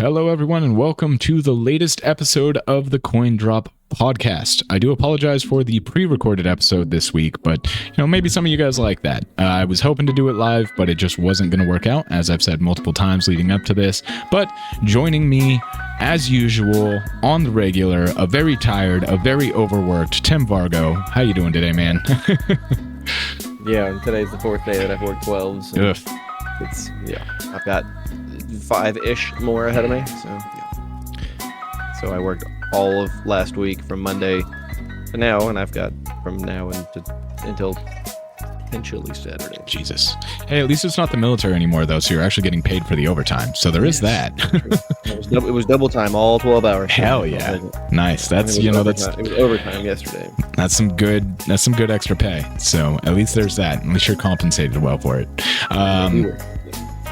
Hello, everyone, and welcome to the latest episode of the Coin Drop podcast. I do apologize for the pre-recorded episode this week, but maybe some of you guys like that. I was hoping to do it live, but it just wasn't going to work out, as I've said multiple times leading up to this. But joining me, as usual, on the regular, a very tired, a very overworked Tim Vargo. How you doing today, man? Yeah, and today's the fourth day that I've worked 12. So I've got 5-ish more ahead of me. So I worked all of last week from Monday to now, and I've got from now until potentially Saturday. Jesus. Hey, at least it's not the military anymore, though, so you're actually getting paid for the overtime. So there is that. It was double time, all 12 hours. Hell yeah. Nice. That's, it was overtime yesterday. That's some good extra pay. So at least there's that. At least you're compensated well for it.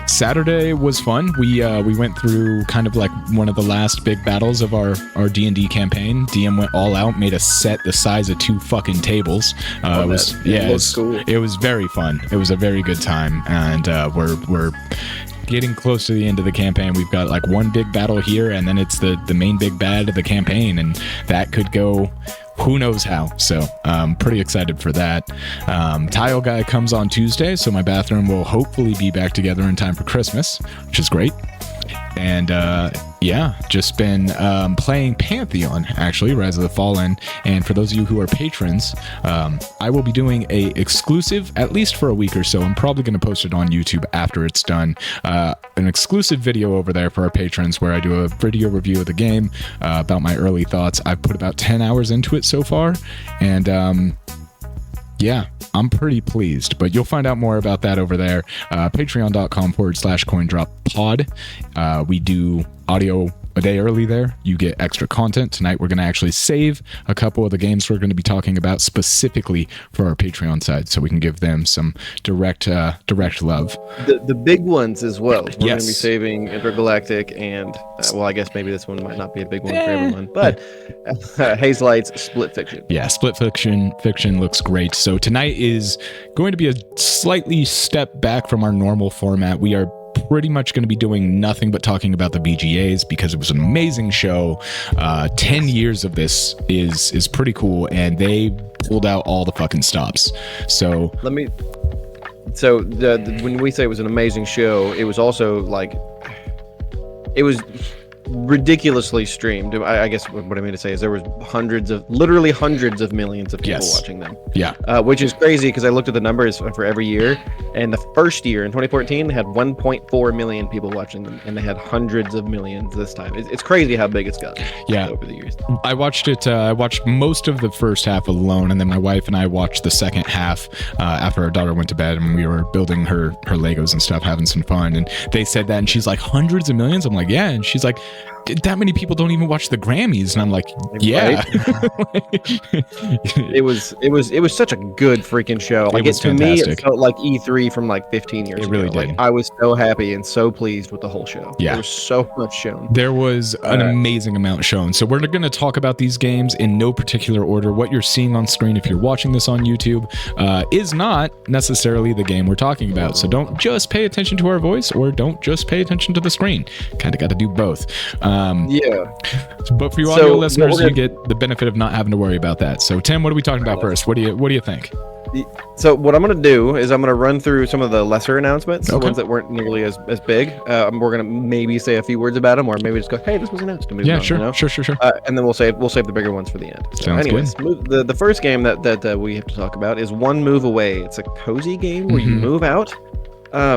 Saturday was fun. We went through kind of like one of the last big battles of our D&D campaign. DM went all out, made a set the size of 2 fucking tables. It was very fun. It was a very good time, and we're getting close to the end of the campaign. We've got like one big battle here, and then it's the main big bad of the campaign, and that could go who knows how. So I'm pretty excited for that. Tile guy comes on Tuesday, so my bathroom will hopefully be back together in time for Christmas, which is great. And just been playing Pantheon, actually, Rise of the Fallen. And for those of you who are patrons, I will be doing a exclusive, at least for a week or so. I'm probably going to post it on YouTube after it's done. An exclusive video over there for our patrons where I do a video review of the game, about my early thoughts. I've put about 10 hours into it so far, and I'm pretty pleased, but you'll find out more about that over there. Patreon.com/CoinDropPod. We do audio a day early there. You get extra content. Tonight we're going to actually save a couple of the games we're going to be talking about specifically for our Patreon side, so we can give them some direct love. The big ones as well. We're going to be Yes. saving Intergalactic and, I guess maybe this one might not be a big one for everyone, but Hazelight's Split Fiction. Yeah, Split Fiction looks great. So tonight is going to be a slightly step back from our normal format. We are pretty much going to be doing nothing but talking about the BGAs because it was an amazing show. 10 years of this is pretty cool, and they pulled out all the fucking stops. So when we say it was an amazing show, it was also it was ridiculously streamed. I guess what I mean to say is there was literally hundreds of millions of people watching them. Yeah. Which is crazy because I looked at the numbers for every year, and the first year in 2014 they had 1.4 million people watching them, and they had hundreds of millions this time. It's crazy how big it's gotten over the years. I watched it. I watched most of the first half alone, and then my wife and I watched the second half after our daughter went to bed, and we were building her Legos and stuff, having some fun. And they said that, and she's like, hundreds of millions? I'm like, yeah. And she's like, that many people don't even watch the Grammys. And I'm like, yeah. Right? It was such a good freaking show. To me, it felt like E3 from 15 years ago. It really did. I was so happy and so pleased with the whole show. Yeah. There was so much shown. There was an amazing amount shown. So we're going to talk about these games in no particular order. What you're seeing on screen, if you're watching this on YouTube, is not necessarily the game we're talking about. So don't just pay attention to our voice, or don't just pay attention to the screen. Kind of got to do both. But for you audio listeners, you get the benefit of not having to worry about that. So Tim, what are we talking about first? What do you think? So what I'm going to do is I'm going to run through some of the lesser announcements, the ones that weren't nearly as big. We're going to maybe say a few words about them, or maybe just go, hey, this was announced. Sure. And then we'll save the bigger ones for the end. So anyways, the first game that we have to talk about is One Move Away. It's a cozy game where you move out. I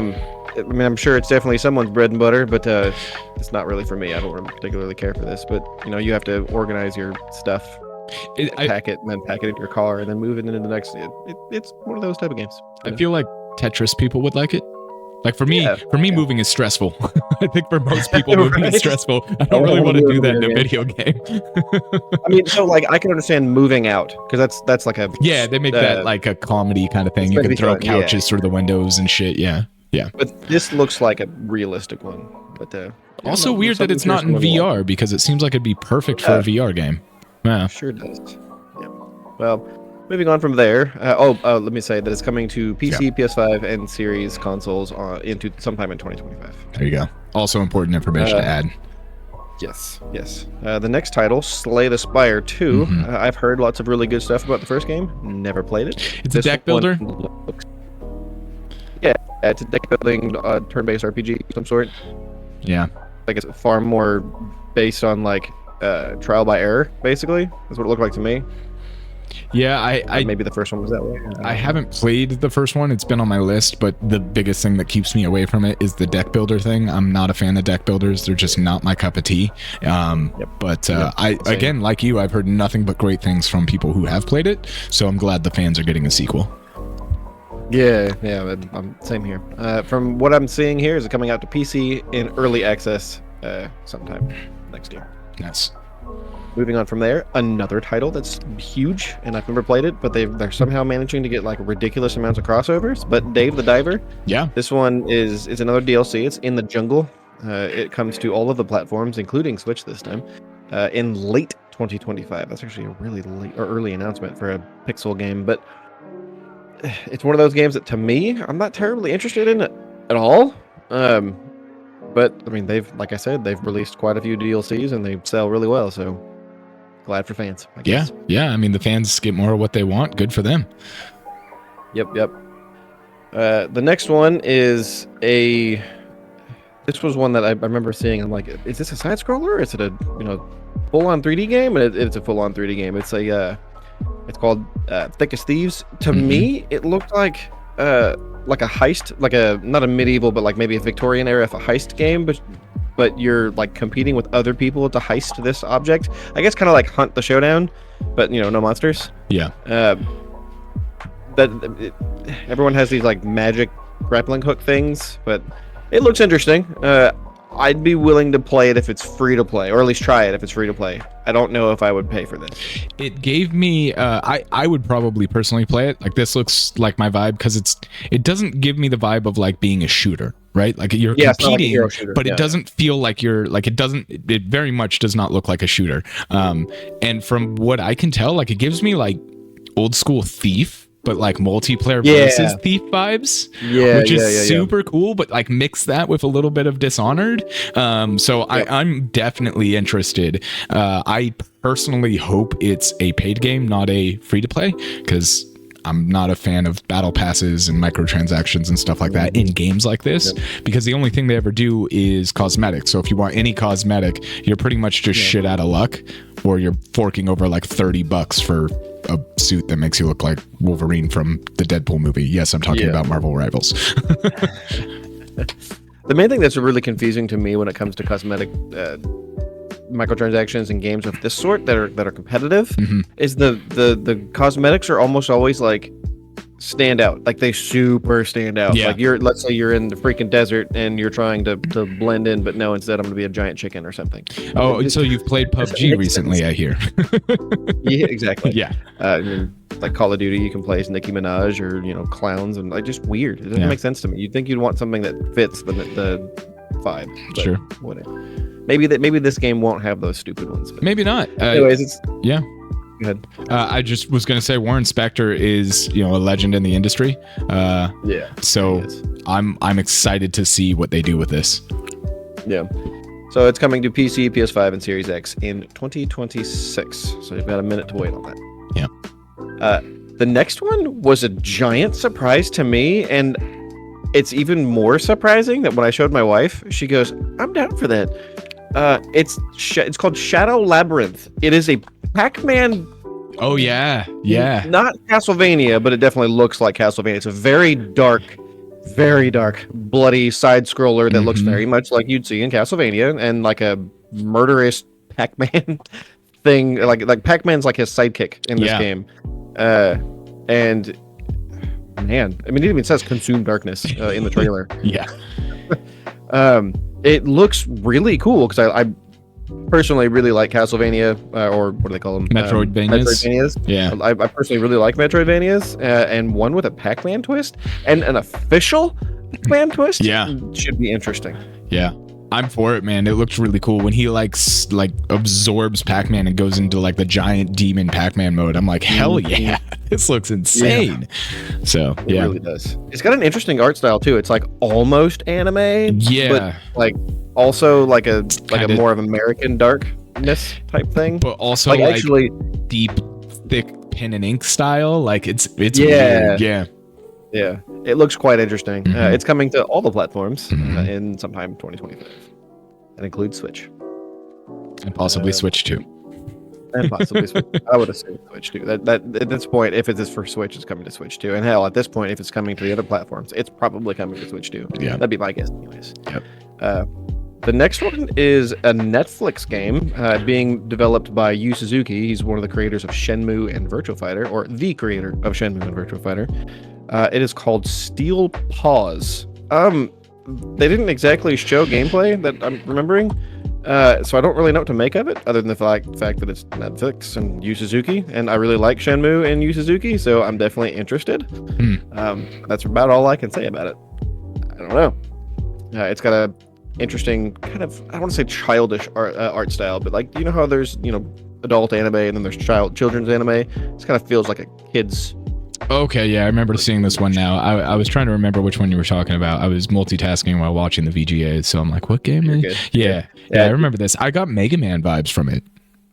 mean, I'm sure it's definitely someone's bread and butter, but it's not really for me. I don't particularly care for this, but you have to organize your stuff, pack it in your car, and then move it into the next. It's one of those type of games. I feel like Tetris people would like it. Like for me, moving is stressful. I think for most people, moving is stressful. I don't really want to do that in a video game. I mean, so I can understand moving out because that's like a they make that like a comedy kind of thing. You can throw couches through the windows and shit. Yeah. But this looks like a realistic one. But also weird that it's not in VR because it seems like it'd be perfect for a VR game. Yeah. Sure does. Yeah. Well, moving on from there. Let me say that it's coming to PC, PS5, and Series consoles into sometime in 2025. There you go. Also important information to add. Yes. The next title, Slay the Spire 2. I've heard lots of really good stuff about the first game. Never played it. It's a deck builder? Yeah, it's a deck building turn-based RPG of some sort. Yeah. Like it's far more based on like trial by error, basically. That's what it looked like to me. Yeah, I maybe the first one was that way. I haven't played the first one. It's been on my list, but the biggest thing that keeps me away from it is the deck builder thing. I'm not a fan of deck builders. They're just not my cup of tea. But again, like you, I've heard nothing but great things from people who have played it. So I'm glad the fans are getting a sequel. Yeah, same here. From what I'm seeing here, is it coming out to PC in early access sometime next year. Nice. Moving on from there, another title that's huge, and I've never played it, but they're somehow managing to get like ridiculous amounts of crossovers. But Dave the Diver, this one is another DLC. It's In the Jungle. It comes to all of the platforms, including Switch this time, in late 2025. That's actually a really late or early announcement for a pixel game, but it's one of those games that, to me, I'm not terribly interested in it at all. But I mean, like I said, they've released quite a few DLCs and they sell really well, so glad for fans, I guess. Yeah. I mean, the fans get more of what they want. Good for them. Yep. The next one is this was one that I remember seeing. I'm like, is this a side scroller? Or is it a full-on 3D game? And it's a full-on 3D game. It's it's called Thick as Thieves. To me, it looked like a heist, like not a medieval, but like maybe a Victorian era heist game, but you're like competing with other people to heist this object. I guess kind of like Hunt the Showdown, but no monsters. Yeah. Everyone has these like magic grappling hook things, but it looks interesting. I'd be willing to play it if it's free to play, or at least try it if it's free to play. I don't know if I would pay for this. It gave me, I would probably personally play it. Like, this looks like my vibe, because it doesn't give me the vibe of like being a shooter, right? Like you're competing, like but it doesn't feel like it very much does not look like a shooter. And from what I can tell, like it gives me like old school Thief, but like multiplayer versus Thief vibes, which is super cool, but like mix that with a little bit of Dishonored. I'm definitely interested. I personally hope it's a paid game, not a free to play, because I'm not a fan of battle passes and microtransactions and stuff like that in games like this, because the only thing they ever do is cosmetic. So if you want any cosmetic, you're pretty much just shit out of luck, or you're forking over like $30 for a suit that makes you look like Wolverine from the Deadpool movie. Yes, I'm talking about Marvel Rivals. The main thing that's really confusing to me when it comes to cosmetic microtransactions in games of this sort that are competitive is the cosmetics are almost always like stand out, like they super stand out. Like let's say you're in the freaking desert and you're trying to blend in, but no, instead I'm gonna be a giant chicken or something. So you've played PUBG recently, I hear. Yeah, exactly. I mean, like Call of Duty, you can play as Nicki Minaj or clowns, and like just weird. It doesn't make sense to me. You'd think you'd want something that fits the vibe. But sure. Whatever. Maybe this game won't have those stupid ones. But maybe not. Anyways, yeah. Go ahead. I just was going to say Warren Spector is, a legend in the industry. So I'm excited to see what they do with this. Yeah. So it's coming to PC, PS5, and Series X in 2026. So you've got a minute to wait on that. Yeah. The next one was a giant surprise to me, and it's even more surprising that when I showed my wife, she goes, "I'm down for that." It's called Shadow Labyrinth. It is a Pac-Man. Oh yeah. Not Castlevania, but it definitely looks like Castlevania. It's a very dark, bloody side scroller that looks very much like you'd see in Castlevania, and like a murderous Pac-Man thing. Like Pac-Man's like his sidekick in this game. And man, I mean, it even says "Consume Darkness" in the trailer. It looks really cool because I personally really like Castlevania, or what do they call them? Metroidvanias. Yeah. I personally really like Metroidvanias, and one with a Pac-Man twist and an official Pac-Man twist. Yeah. Should be interesting. Yeah. I'm for it, man. It looks really cool when he like absorbs Pac-Man and goes into like the giant demon Pac-Man mode. I'm like, hell yeah, this looks insane. Yeah. So it really does. It's got an interesting art style too. It's like almost anime, but like also like a more of American darkness type thing, but also like actually deep, thick pen and ink style. Like it's weird. Yeah, it looks quite interesting. It's coming to all the platforms in sometime 2025. That includes Switch. And possibly Switch 2. And possibly Switch. I would assume Switch 2. That at this point, if it is for Switch, it's coming to Switch 2. And hell, at this point, if it's coming to the other platforms, it's probably coming to Switch 2. Yeah. That'd be my guess anyways. Yep. The next one is a Netflix game being developed by Yu Suzuki. He's one of the creators of Shenmue and Virtua Fighter, or the creator of Shenmue and Virtua Fighter. It is called Steel Paws. They didn't exactly show gameplay that I'm remembering, so I don't really know what to make of it, other than the fact that it's Netflix and Yu Suzuki, and I really like Shenmue and Yu Suzuki, so I'm definitely interested. That's about all I can say about it. I don't know. It's got a interesting kind of, I don't want to say childish art style, but like, you know how there's, adult anime and then there's children's anime? This kind of feels like a kid's. Okay, yeah, I remember seeing this one now. I was trying to remember which one you were talking about. I was multitasking while watching the VGA, so I'm like, what game? Yeah, I remember this. I got Mega Man vibes from it.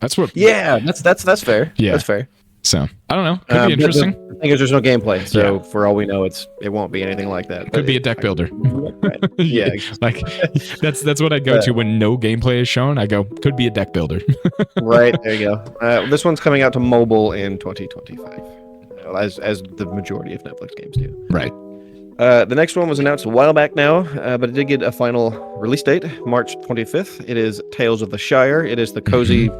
That's what. Yeah, that's fair. Yeah, that's fair. So I don't know. Could be interesting. The thing is, there's no gameplay, so for all we know, it won't be anything like that. Could be a deck builder. Right. Yeah, like that's what I go to when no gameplay is shown. I go, could be a deck builder. Right, there you go. This one's coming out to mobile in 2025, as the majority of Netflix games do. Right. The next one was announced a while back now, but it did get a final release date, March 25th. It is Tales of the Shire. It is the cozy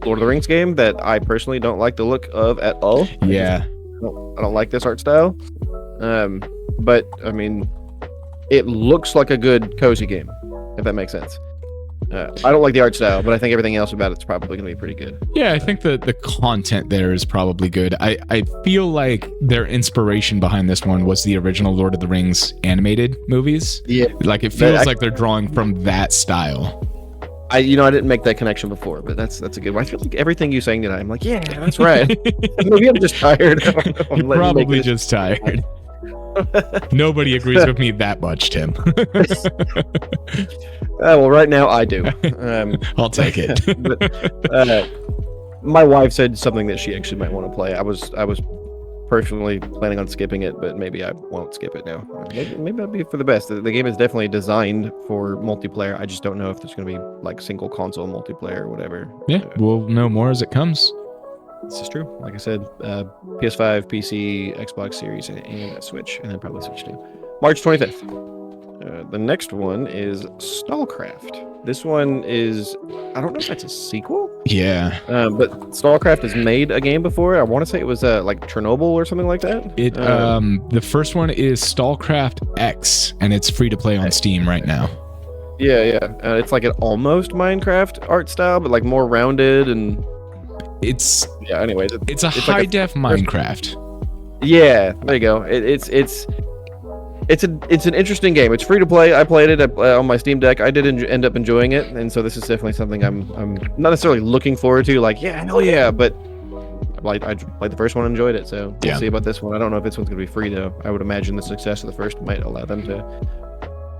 Lord of the Rings game that I personally don't like the look of at all. Yeah. I don't like this art style. But I mean, it looks like a good cozy game, if that makes sense. I don't like the art style, but I think everything else about it's probably going to be pretty good. Yeah, I think the content there is probably good. I feel like their inspiration behind this one was the original Lord of the Rings animated movies. Yeah. Like it feels like they're drawing from that style. I didn't make that connection before, but that's a good one. I feel like everything you're saying tonight, I'm like, yeah, that's right. Maybe I'm just tired. You're probably just tired. Nobody agrees with me that much, Tim. Well, right now I do. I'll take it. But, my wife said something that she actually might want to play. I was personally planning on skipping it, but maybe I won't skip it now. Maybe that'll be for the best. The game is definitely designed for multiplayer. I just don't know if there's going to be like single console multiplayer or whatever. Yeah, we'll know more as it comes. This is true. Like I said, PS5, PC, Xbox Series, and Switch, and then probably Switch 2. March 25th. The next one is StarCraft. This one is, I don't know if that's a sequel. Yeah. But StarCraft has made a game before. I want to say it was like Chernobyl or something like that. The first one is StarCraft X, and it's free to play on Steam right now. Yeah. It's like an almost Minecraft art style, but like more rounded and. It's Anyway, it's a high def Minecraft. Yeah, there you go. It's an interesting game. It's free to play. I played it on my Steam Deck. I did end up enjoying it, and so this is definitely something I'm not necessarily looking forward to. Like, yeah, hell yeah, but I played the first one and enjoyed it. So we'll see about this one. I don't know if this one's gonna be free though. I would imagine the success of the first might allow them to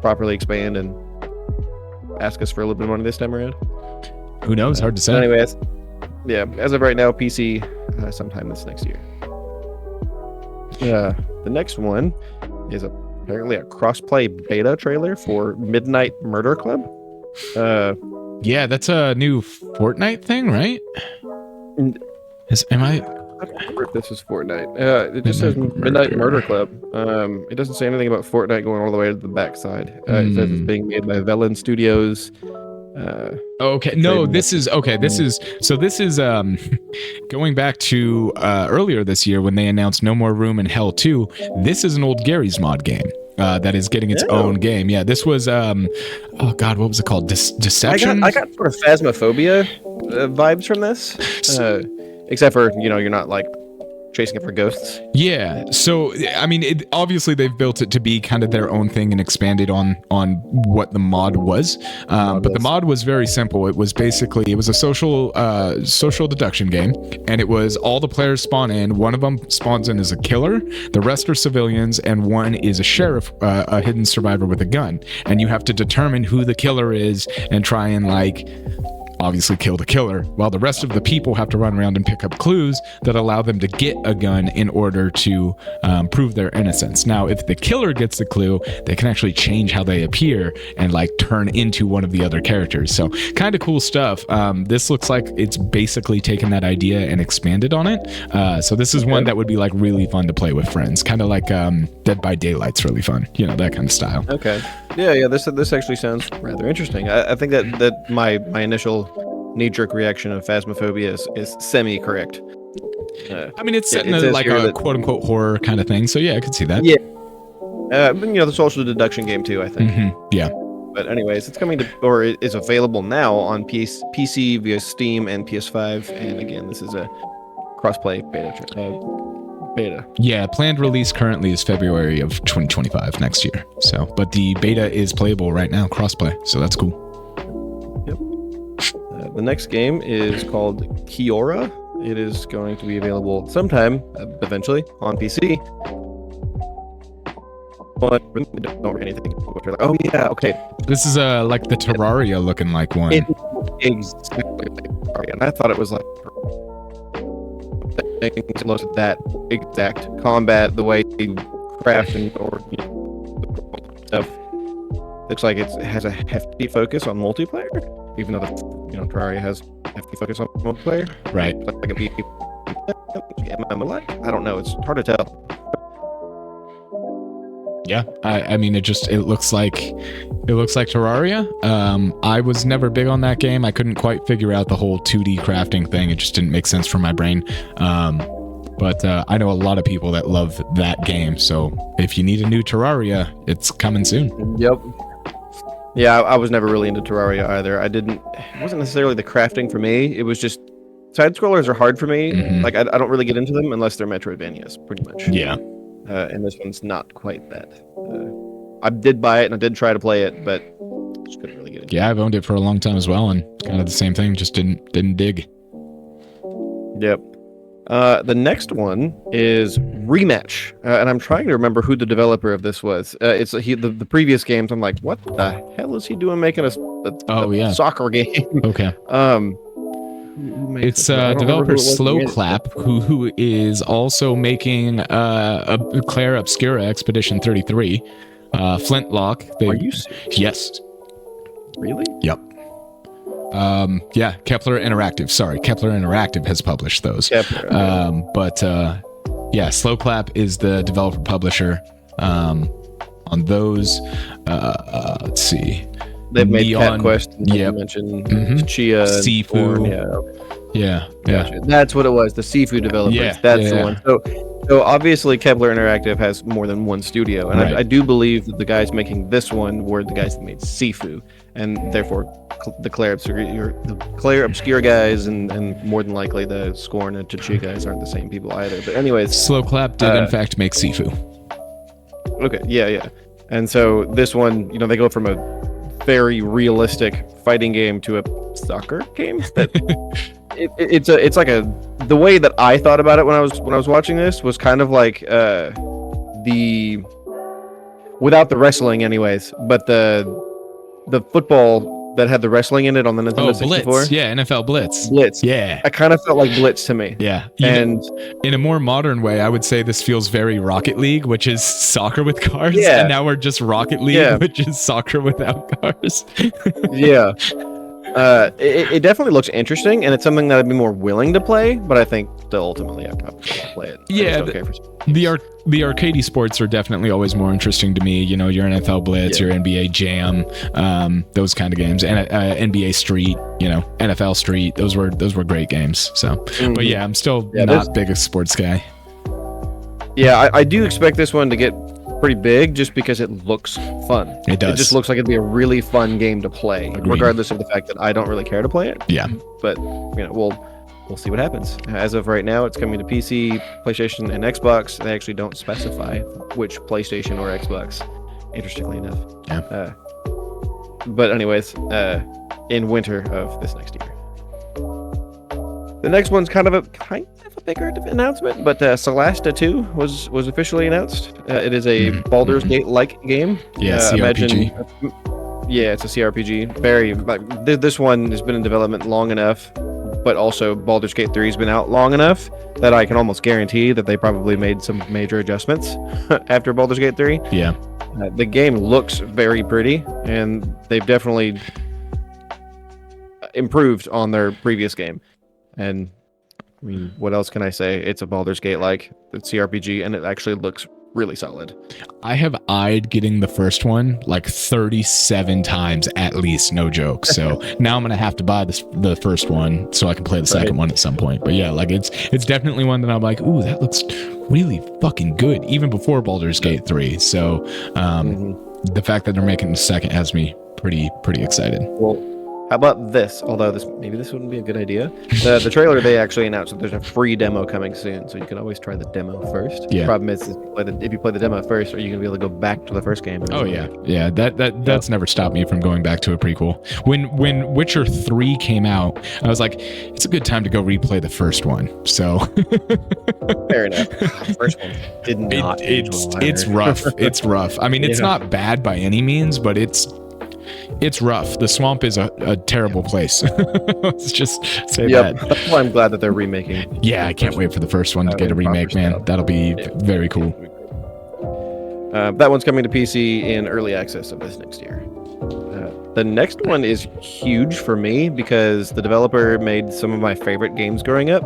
properly expand and ask us for a little bit of money this time around. Who knows? Hard to say. Anyways. Yeah, as of right now, PC sometime this next year. The next one is apparently a cross-play beta trailer for Midnight Murder Club. Yeah, that's a new Fortnite thing, right? I don't remember if this is Fortnite. It just says Midnight Murder Club. It doesn't say anything about Fortnite going all the way to the backside. It says it's being made by Velen Studios. This is going back to earlier this year when they announced No More Room in Hell 2. This is an old Gary's Mod game that is getting its own game. Yeah, this was what was it called? Deception. I got sort of Phasmophobia vibes from this, except for you're not like chasing it for ghosts. Yeah. So, I mean, obviously they've built it to be kind of their own thing and expanded on what the mod was. But the mod was very simple. It was basically, it was a social deduction game, and it was all the players spawn in. One of them spawns in as a killer, the rest are civilians, and one is a sheriff, a hidden survivor with a gun. And you have to determine who the killer is and try and obviously kill the killer, while the rest of the people have to run around and pick up clues that allow them to get a gun in order to prove their innocence. Now, if the killer gets the clue, they can actually change how they appear and turn into one of the other characters. So kind of cool stuff. This looks like it's basically taken that idea and expanded on it. So this is one that would be really fun to play with friends, kind of like Dead by Daylight's really fun, that kind of style. Okay. Yeah. This actually sounds rather interesting. I think that my initial knee-jerk reaction of Phasmophobia is semi-correct. I mean, it's set in a quote-unquote horror kind of thing, so yeah, I could see that. Yeah. The social deduction game too, I think. Mm-hmm. Yeah. But anyways, it's coming to, or it is available now on PC via Steam and PS5, and again, this is a cross-play beta. Yeah, planned release currently is February of 2025, next year. So, but the beta is playable right now, cross-play, so that's cool. The next game is called Kiora. It is going to be available sometime, eventually, on PC. But I don't read anything. Oh yeah, okay. This is like the Terraria looking like one. Exactly like Terraria, and I thought it was like that exact combat, the way you craft and stuff. Looks like it has a hefty focus on multiplayer, even though Terraria has hefty focus on multiplayer. Right. Like a I don't know. It's hard to tell. Yeah, I mean, it looks like Terraria. I was never big on that game. I couldn't quite figure out the whole 2D crafting thing. It just didn't make sense for my brain. But I know a lot of people that love that game. So if you need a new Terraria, it's coming soon. Yep. Yeah, I was never really into Terraria either. It wasn't necessarily the crafting for me. It was just side scrollers are hard for me. Mm-hmm. I don't really get into them unless they're Metroidvanias, pretty much. Yeah. And this one's not quite that. I did buy it and I did try to play it, but just couldn't really get into it. Yeah, I've owned it for a long time as well, and kind of the same thing. Just didn't dig. Yep. The next one is Rematch, and I'm trying to remember who the developer of this was. It's the previous games. I'm like, what the hell is he doing making a soccer game? Okay. It's developer Slow Clap, who is also making a Claire Obscura Expedition 33, Flintlock. Are you serious? Yes. Really? Yep. Yeah, Kepler Interactive. Sorry, Kepler Interactive has published those. Kepler, yeah, Slow Clap is the developer publisher on those. Let's see. They've made Cat Quest. Yeah, mentioned Chia, Sifu. Yeah. Gotcha. That's what it was. The Sifu developers. Yeah, that's the one. So obviously Kepler Interactive has more than one studio, and I do believe that the guys making this one were the guys that made Sifu, and therefore the Claire Obscura guys, and more than likely the Scorn and Tachia guys aren't the same people either. But anyways, Slow Clap did in fact make Sifu. Okay, yeah. And so this one, they go from a very realistic fighting game to a soccer game. It's like the way that I thought about it when I was watching this was kind of like the without the wrestling anyways, but the football that had the wrestling in it on the Nintendo 64. Blitz. Yeah, NFL Blitz. Yeah. I kind of felt like Blitz to me. Yeah. And in a more modern way, I would say this feels very Rocket League, which is soccer with cars. Yeah. And now we're just Rocket League, which is soccer without cars. Yeah. It definitely looks interesting, and it's something that I'd be more willing to play, but I think still ultimately I'd probably play it. Yeah, the arcadey sports are definitely always more interesting to me. Your NFL Blitz, your NBA Jam, those kind of games, and NBA Street, NFL Street. Those were great games. So, but yeah, I'm still not big a sports guy. Yeah, I do expect this one to get pretty big just because it looks fun. It does. It just looks like it'd be a really fun game to play, Agreed. Regardless of the fact that I don't really care to play it. Yeah. But we'll we'll see what happens. As of right now, it's coming to PC, PlayStation, and Xbox. They actually don't specify which PlayStation or Xbox, interestingly enough. Yeah. But anyways, in winter of this next year. The next one's kind of a bigger announcement, but Solasta 2 was officially announced. It is a Baldur's Gate-like game. Yeah, CRPG. Yeah, it's a CRPG. Very this one has been in development long enough, but also Baldur's Gate 3 has been out long enough that I can almost guarantee that they probably made some major adjustments after Baldur's Gate 3. Yeah. The game looks very pretty, and they've definitely improved on their previous game. And I mean, what else can I say? It's a Baldur's Gate-like CRPG, and it actually looks really solid. I have eyed getting the first one like 37 times at least, no joke. So now I'm gonna have to buy the first one so I can play the second one at some point. But yeah, like it's definitely one that I'm like, ooh, that looks really fucking good, even before Baldur's Gate 3. So the fact that they're making the second has me pretty excited. Well, how about this? Although maybe this wouldn't be a good idea. The trailer, they actually announced that there's a free demo coming soon, so you can always try the demo first. Yeah. The problem is if you play the demo first, are you gonna be able to go back to the first game? Oh yeah. That's never stopped me from going back to a prequel. When Witcher 3 came out, I was like, it's a good time to go replay the first one. So fair enough. The first one did not. It's rough. It's rough. I mean, it's not bad by any means, but it's rough. The swamp is a terrible place. Let's just say that. That's why I'm glad that they're remaking. Yeah, I can't wait for the first one to get a remake, man. That'll be very cool. That one's coming to PC in early access of this next year. The next one is huge for me because the developer made some of my favorite games growing up.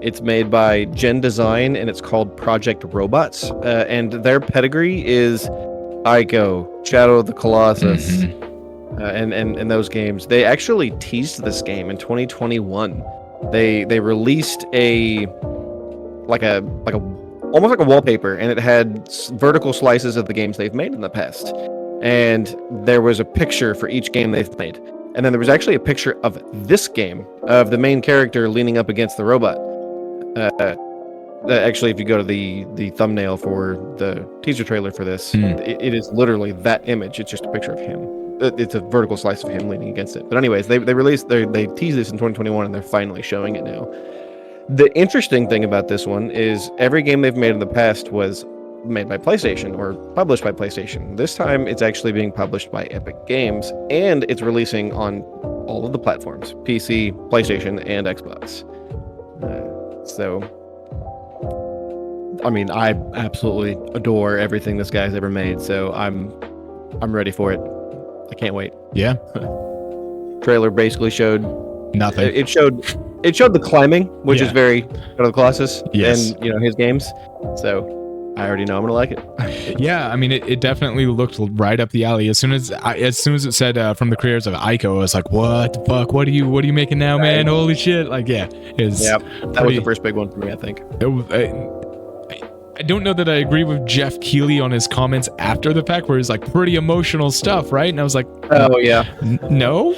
It's made by Gen Design, and it's called Project Robots. And their pedigree is Ico, Shadow of the Colossus, and those games. They actually teased this game in 2021. They released almost like a wallpaper, and it had vertical slices of the games they've made in the past. And there was a picture for each game they've made. And then there was actually a picture of this game, of the main character leaning up against the robot. Actually, if you go to the thumbnail for the teaser trailer for this, it is literally that image. It's just a picture of him. It's a vertical slice of him leaning against it. But anyways, they teased this in 2021, and they're finally showing it now. The interesting thing about this one is every game they've made in the past was made by PlayStation or published by PlayStation. This time, it's actually being published by Epic Games, and it's releasing on all of the platforms: PC, PlayStation, and Xbox. I mean, I absolutely adore everything this guy's ever made, so I'm ready for it. I can't wait. Yeah. Trailer basically showed nothing. It showed the climbing, which is very Shadow of the Colossus, and his games. So I already know I'm gonna like it. Yeah, I mean, it definitely looked right up the alley. As soon as it said from the creators of Ico, I was like, what the fuck? What are you making now, man? Holy shit! Like, that was the first big one for me, I think. I don't know that I agree with Jeff Keighley on his comments after the fact, where he's like pretty emotional stuff, right? And I was like, oh yeah, no,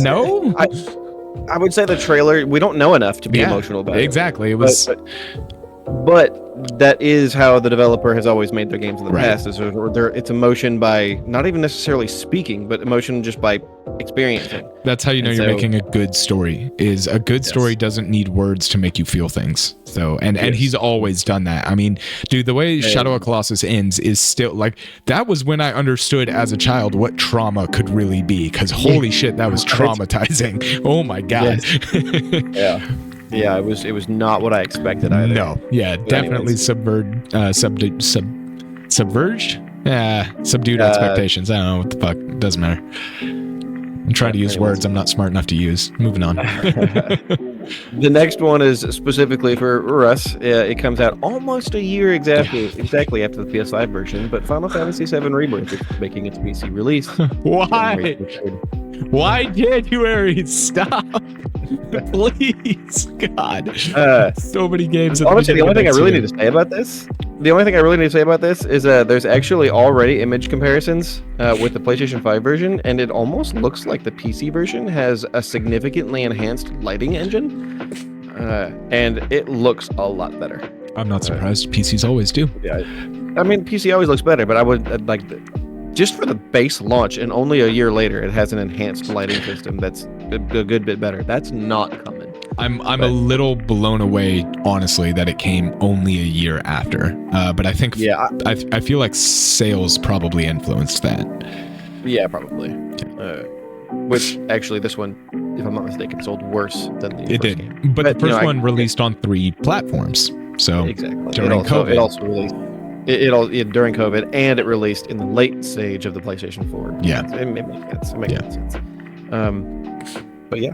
no. I would say the trailer, we don't know enough to be emotional about it. Exactly. It was. But that is how the developer has always made their games in the past. It's emotion by not even necessarily speaking, but emotion just by experiencing. That's how you know you're making a good story. Is a good story doesn't need words to make you feel things. So and he's always done that. I mean, dude, the way Shadow of Colossus ends is still like, that was when I understood as a child what trauma could really be. Because holy shit, that was traumatizing. Oh my god. Yeah, it was not what I expected either. No, but definitely subverged. Subdued expectations. I don't know what the fuck. It doesn't matter. I'm trying to use words I'm not smart enough to use. Moving on. The next one is specifically for Russ. It comes out almost a year exactly after the PS5 version, but Final Fantasy VII Rebirth is making its PC release. Why? Why January? Stop. Please, God. So many games. Honestly, the only thing I really need to say about this the only thing I really need to say about this is there's actually already image comparisons with the PlayStation 5 version, and it almost looks like the PC version has a significantly enhanced lighting engine, and it looks a lot better. I'm not surprised. PCs always do. Yeah, I mean, PC always looks better, but I would like just for the base launch, and only a year later, it has an enhanced lighting system that's a good bit better. That's not coming. I'm a little blown away, honestly, that it came only a year after. But I think I feel like sales probably influenced that. Yeah, probably. Which actually, this one, if I'm not mistaken, sold worse than the first game. But the first one released on 3 platforms. So exactly. During COVID. It also released during COVID, and it released in the late stage of the PlayStation 4. Yeah, it makes sense. But yeah,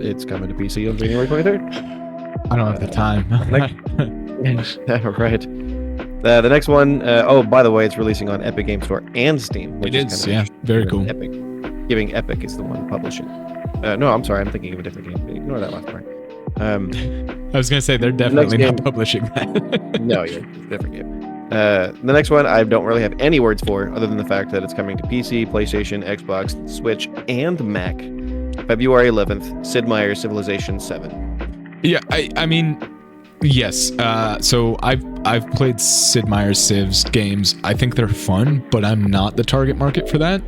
it's coming to PC on January 23rd. I don't have the time. Right. The next one, by the way, it's releasing on Epic Game Store and Steam. Which is very cool. Epic, giving Epic is the one publishing. No, I'm sorry, I'm thinking of a different game. Ignore that last part. I was gonna say they're definitely not publishing that. No, yeah, it's a different game. The next one I don't really have any words for, other than the fact that it's coming to PC, PlayStation, Xbox, Switch, and Mac, February 11th. Sid Meier's Civilization 7. Yeah, I mean, yes. So I've played Sid Meier's Civs games. I think they're fun, but I'm not the target market for that.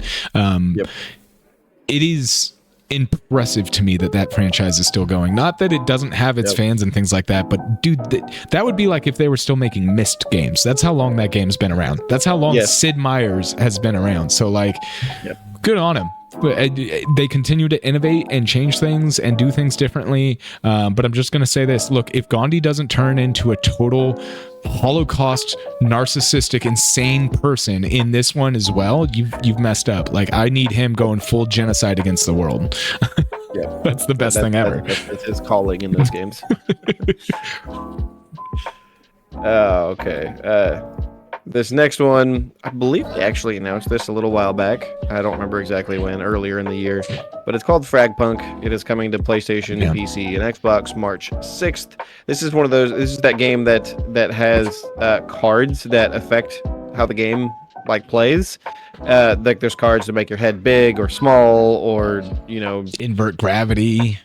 It is impressive to me that franchise is still going. Not that it doesn't have its fans and things like that, but dude, that would be like if they were still making Myst games. That's how long that game's been around. That's how long Sid Meier's has been around. So like, good on him. But they continue to innovate and change things and do things differently. But I'm just going to say this. Look, if Gandhi doesn't turn into a total Holocaust, narcissistic, insane person in this one as well, you've messed up. Like, I need him going full genocide against the world. Yeah, that's the best thing ever. That's his calling in those games. Okay. This next one, I believe they actually announced this a little while back. I don't remember exactly when, earlier in the year. But it's called Fragpunk. It is coming to PlayStation, PC, and Xbox March 6th. This is one of those. This is that game that has cards that affect how the game plays. Like there's cards to make your head big or small, or invert gravity.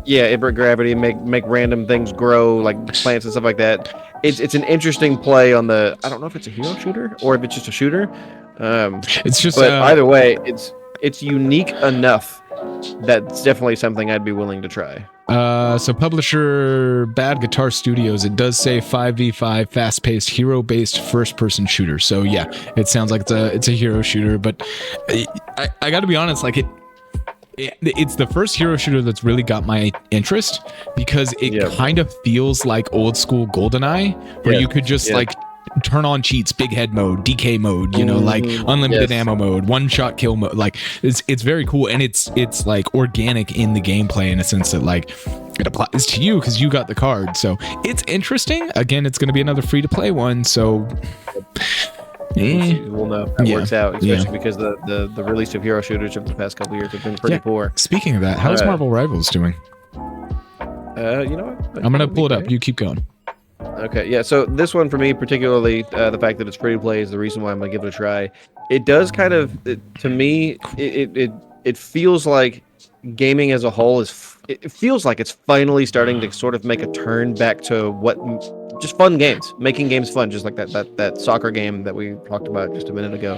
Yeah, invert gravity, make random things grow, like plants and stuff like that. It's an interesting play on the. I don't know if it's a hero shooter or if it's just a shooter. It's just. But either way, it's unique enough. That's definitely something I'd be willing to try. So publisher Bad Guitar Studios. It does say 5v5 fast-paced hero-based first-person shooter. So yeah, it sounds like it's a hero shooter. But I got to be honest, like it's the first hero shooter that's really got my interest, because it kind of feels like old school GoldenEye, where you could just like turn on cheats, big head mode, DK mode, like unlimited ammo mode, one shot kill mode. Like it's very cool, and it's like organic in the gameplay in a sense that like it applies to you because you got the card. So it's interesting. Again, it's going to be another free to play one. So we'll know if that works out, especially because the release of hero shooters over the past couple of years have been pretty poor. Speaking of that, how's Marvel Rivals doing? You know what? I'm gonna pull it up. You keep going. Okay, yeah. So this one for me, particularly, the fact that it's free to play is the reason why I'm gonna give it a try. It does kind of, to me, it feels like gaming as a whole it feels like it's finally starting to sort of make a turn back to just fun games, making games fun, just like that soccer game that we talked about just a minute ago,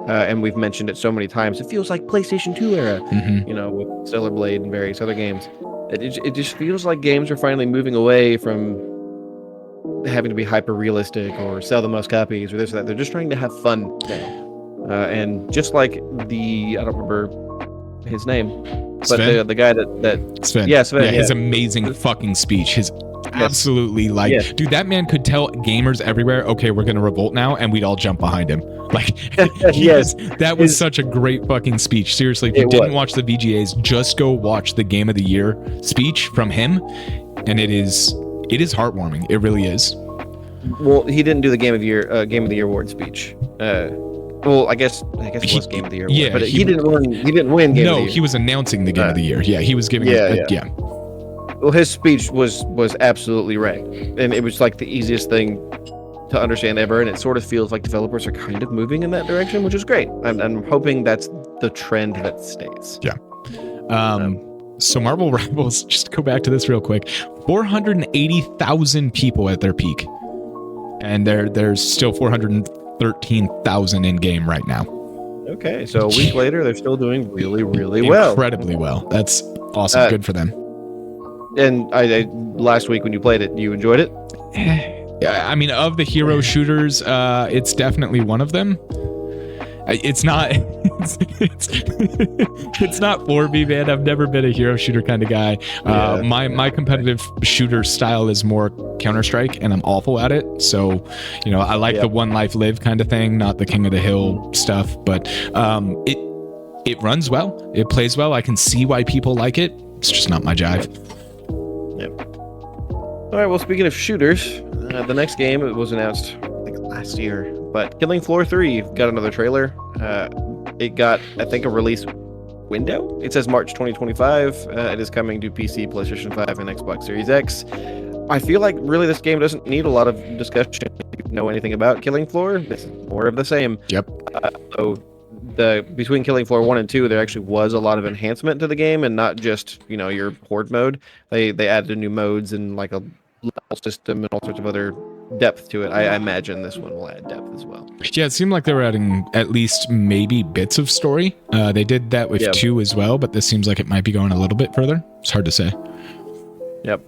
and we've mentioned it so many times. It feels like PlayStation 2 era, with Stellar Blade and various other games. It just feels like games are finally moving away from having to be hyper realistic or sell the most copies or this or that. They're just trying to have fun now, and just like I don't remember his name, but the guy that Sven. Sven, his amazing fucking speech, his absolutely dude, that man could tell gamers everywhere, okay, we're gonna revolt now, and we'd all jump behind him. Like, that was such a great fucking speech. Seriously, if you didn't watch the VGAs, just go watch the Game of the Year speech from him, and it is heartwarming. It really is. Well, he didn't do the Game of the Year award speech. Well, I guess it was Game of the Year. Yeah, but he didn't win. He didn't win Game of the Year. No, he was announcing the Game of the Year. Yeah, he was giving. Well, his speech was absolutely right, and it was like the easiest thing to understand ever, and it sort of feels like developers are kind of moving in that direction, which is great. I'm hoping that's the trend that stays. Yeah. So Marvel Rivals, just go back to this real quick, 480,000 people at their peak, and there's still 413,000 in game right now. Okay, so a week later, they're still doing really, really well. Incredibly well. That's awesome. Good for them. And I last week when you played it, you enjoyed it? Yeah, I mean, of the hero shooters, it's definitely one of them. It's not it's not for me, man. I've never been a hero shooter kind of guy. My competitive shooter style is more Counter-Strike, and I'm awful at it. So, I like the one life live kind of thing, not the King of the Hill stuff. But it runs well. It plays well. I can see why people like it. It's just not my jive. Yep. All right. Well, speaking of shooters, the next game, it was announced last year, but Killing Floor 3 got another trailer. It got, I think, a release window. It says March 2025. It is coming to PC, PlayStation 5, and Xbox Series X. I feel like really this game doesn't need a lot of discussion if you know anything about Killing Floor. This is more of the same. Yep. So between Killing Floor 1 and 2, there actually was a lot of enhancement to the game, and not just your horde mode. They added new modes and like a level system and all sorts of other depth to it. I imagine this one will add depth as well. Yeah, it seemed like they were adding at least maybe bits of story. They did that with 2 as well, but this seems like it might be going a little bit further. It's hard to say. Yep.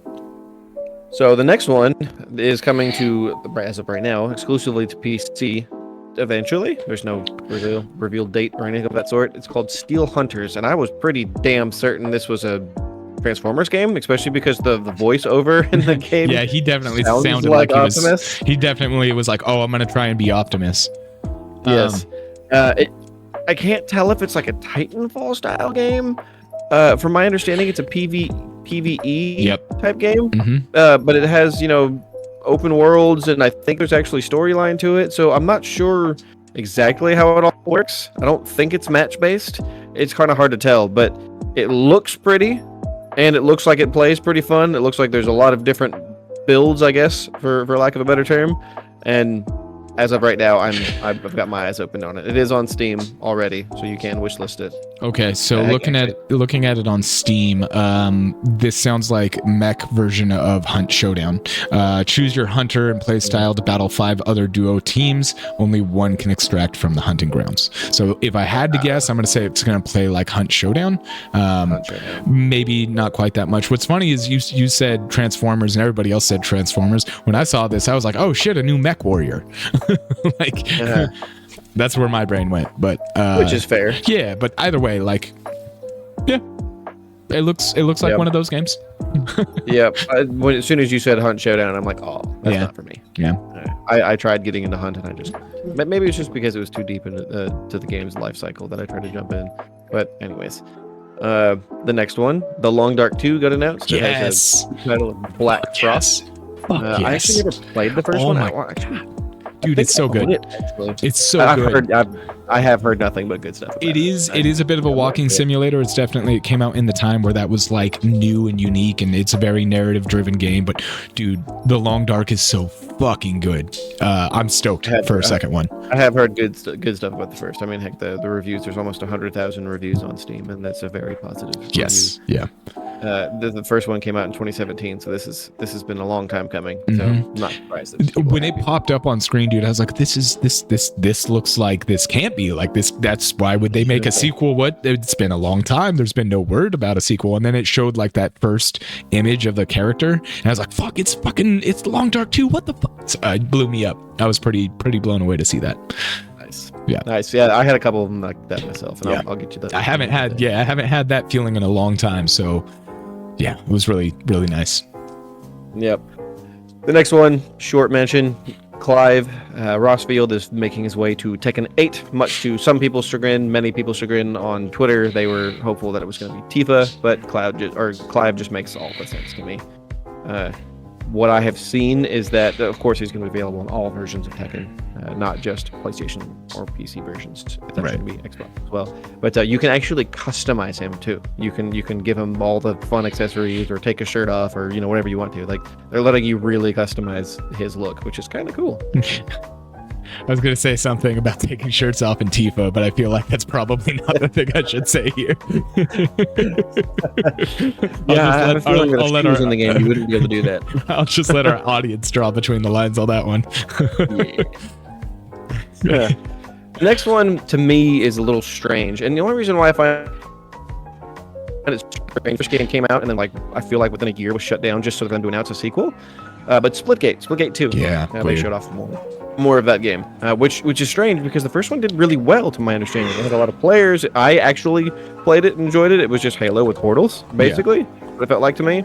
So the next one is coming to, as of right now, exclusively to PC. Eventually, there's no reveal date or anything of that sort. It's called Steel Hunters, and I was pretty damn certain this was a Transformers game, especially because the voiceover in the game. Yeah, he definitely sounded like Optimus. He definitely was like, "Oh, I'm gonna try and be Optimus." Yes. I can't tell if it's like a Titanfall style game. From my understanding, it's a PvE type game. Mm-hmm. But it has open worlds, and I think there's actually storyline to it. So I'm not sure exactly how it all works. I don't think it's match based. It's kind of hard to tell, but it looks pretty. And it looks like it plays pretty fun. It looks like there's a lot of different builds, I guess, for lack of a better term. And as of right now, I've got my eyes open on it. It is on Steam already, so you can wishlist it. Okay, so looking at it on Steam, this sounds like mech version of Hunt Showdown. Choose your hunter and play style to battle 5 other duo teams. Only one can extract from the hunting grounds. So if I had to guess, I'm going to say it's going to play like Hunt Showdown. Maybe not quite that much. What's funny is you said Transformers and everybody else said Transformers. When I saw this, I was like, oh shit, a new mech warrior. That's where my brain went, but which is fair. Yeah, but either way, it looks like one of those games. Yeah, as soon as you said Hunt Showdown, I'm like, oh, that's not for me. Yeah, I tried getting into Hunt, and maybe it's just because it was too deep into to the game's life cycle that I tried to jump in. But anyways, the next one, The Long Dark 2, got announced. Yes. It has a title of Black Frost. I actually never played the first one. Dude, it's so good. It's so good. I have heard nothing but good stuff about it. It is a bit of a walking simulator. It came out in the time where that was like new and unique, and it's a very narrative driven game. But dude, The Long Dark is so fucking good. I'm stoked for a second one. I have heard good stuff about the first. I mean, heck, the reviews, there's almost 100,000 reviews on Steam, and that's a very positive review. Yes. Yeah. The first one came out in 2017, so this has been a long time coming. So I'm not surprised. When it popped up on screen, dude, I was like, this looks like this can't be like this. That's why would they make a sequel? What? It's been a long time. There's been no word about a sequel, and then it showed like that first image of the character, and I was like, fuck, it's The Long Dark 2. What the fuck? So, it blew me up. I was pretty blown away to see that. Nice. Yeah, I had a couple of them like that myself, and I'll get you that. I haven't had that feeling in a long time, so yeah, it was really, really nice. Yep. The next one, short mention, Clive Rossfield is making his way to Tekken 8, much to some people's chagrin, many people's chagrin. On Twitter, they were hopeful that it was going to be Tifa, but Clive just makes all the sense to me. what I have seen is that, of course, he's going to be available on all versions of Tekken, not just PlayStation or PC versions. It's actually going to be Xbox as well. But you can actually customize him too. You can give him all the fun accessories, or take his shirt off, or whatever you want to. Like, they're letting you really customize his look, which is kind of cool. I was going to say something about taking shirts off in Tifa, but I feel like that's probably not the thing I should say here. I'll let our in the game. You wouldn't be able to do that. I'll just let our audience draw between the lines on that one. Yeah. The next one to me is a little strange, and the only reason why I find it's strange, this game came out and then I feel like within a year was shut down just so them to announce a sequel. But Splitgate 2. Yeah, they showed off more of that game, which is strange because the first one did really well, to my understanding. It had a lot of players. I actually played it and enjoyed it. It was just Halo with portals, basically. What it felt like to me,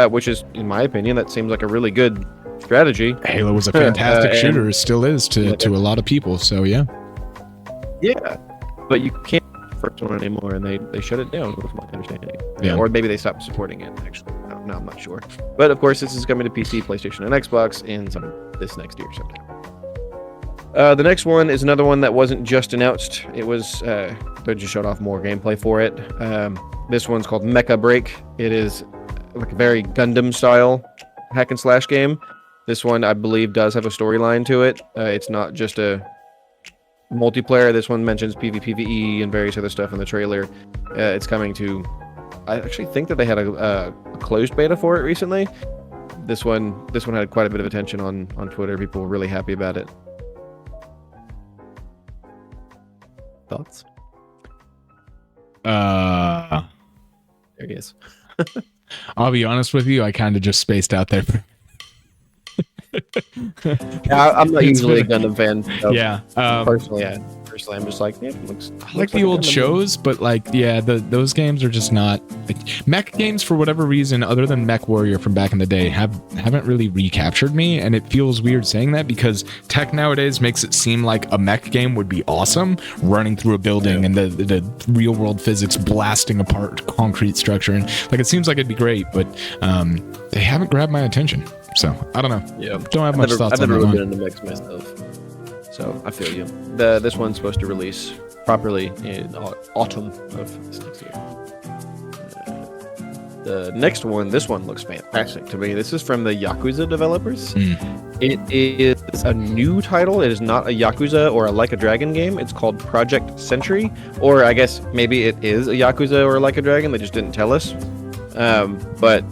which is, in my opinion, that seems like a really good strategy. Halo was a fantastic shooter, still is to a lot of people. So yeah, but you can't first one anymore, and they shut it down, with my understanding. Or maybe they stopped supporting it. Actually, no, I'm not sure. But of course, this is coming to PC, PlayStation, and Xbox in this next year sometime. The next one is another one that wasn't just announced. It was they just showed off more gameplay for it. This one's called Mecha Break. It is like a very Gundam style hack and slash game. This one, I believe, does have a storyline to it. It's not just a multiplayer. This one mentions PvE and various other stuff in the trailer. It's coming to, I actually think that they had a closed beta for it recently. This one had quite a bit of attention on Twitter. People were really happy about it. Thoughts? There he is. I'll be honest with you, I kind of just spaced out there. I'm not usually a Gundam fan. So yeah. Personally, I'm just like, it looks. I like the old shows, but those games are just not. Mech games, for whatever reason, other than Mech Warrior from back in the day, haven't really recaptured me, and it feels weird saying that because tech nowadays makes it seem like a mech game would be awesome, running through a building and the real world physics blasting apart concrete structure, and it seems like it'd be great, but they haven't grabbed my attention. So I don't know. Yeah, don't have much thoughts on that. I've never really been into mechs myself, so I feel you. This one's supposed to release properly in autumn of this next year. The next one, this one looks fantastic to me. This is from the Yakuza developers. It is a new title. It is not a Yakuza or a Like a Dragon game. It's called Project Century, or I guess maybe it is a Yakuza or a Like a Dragon. They just didn't tell us. But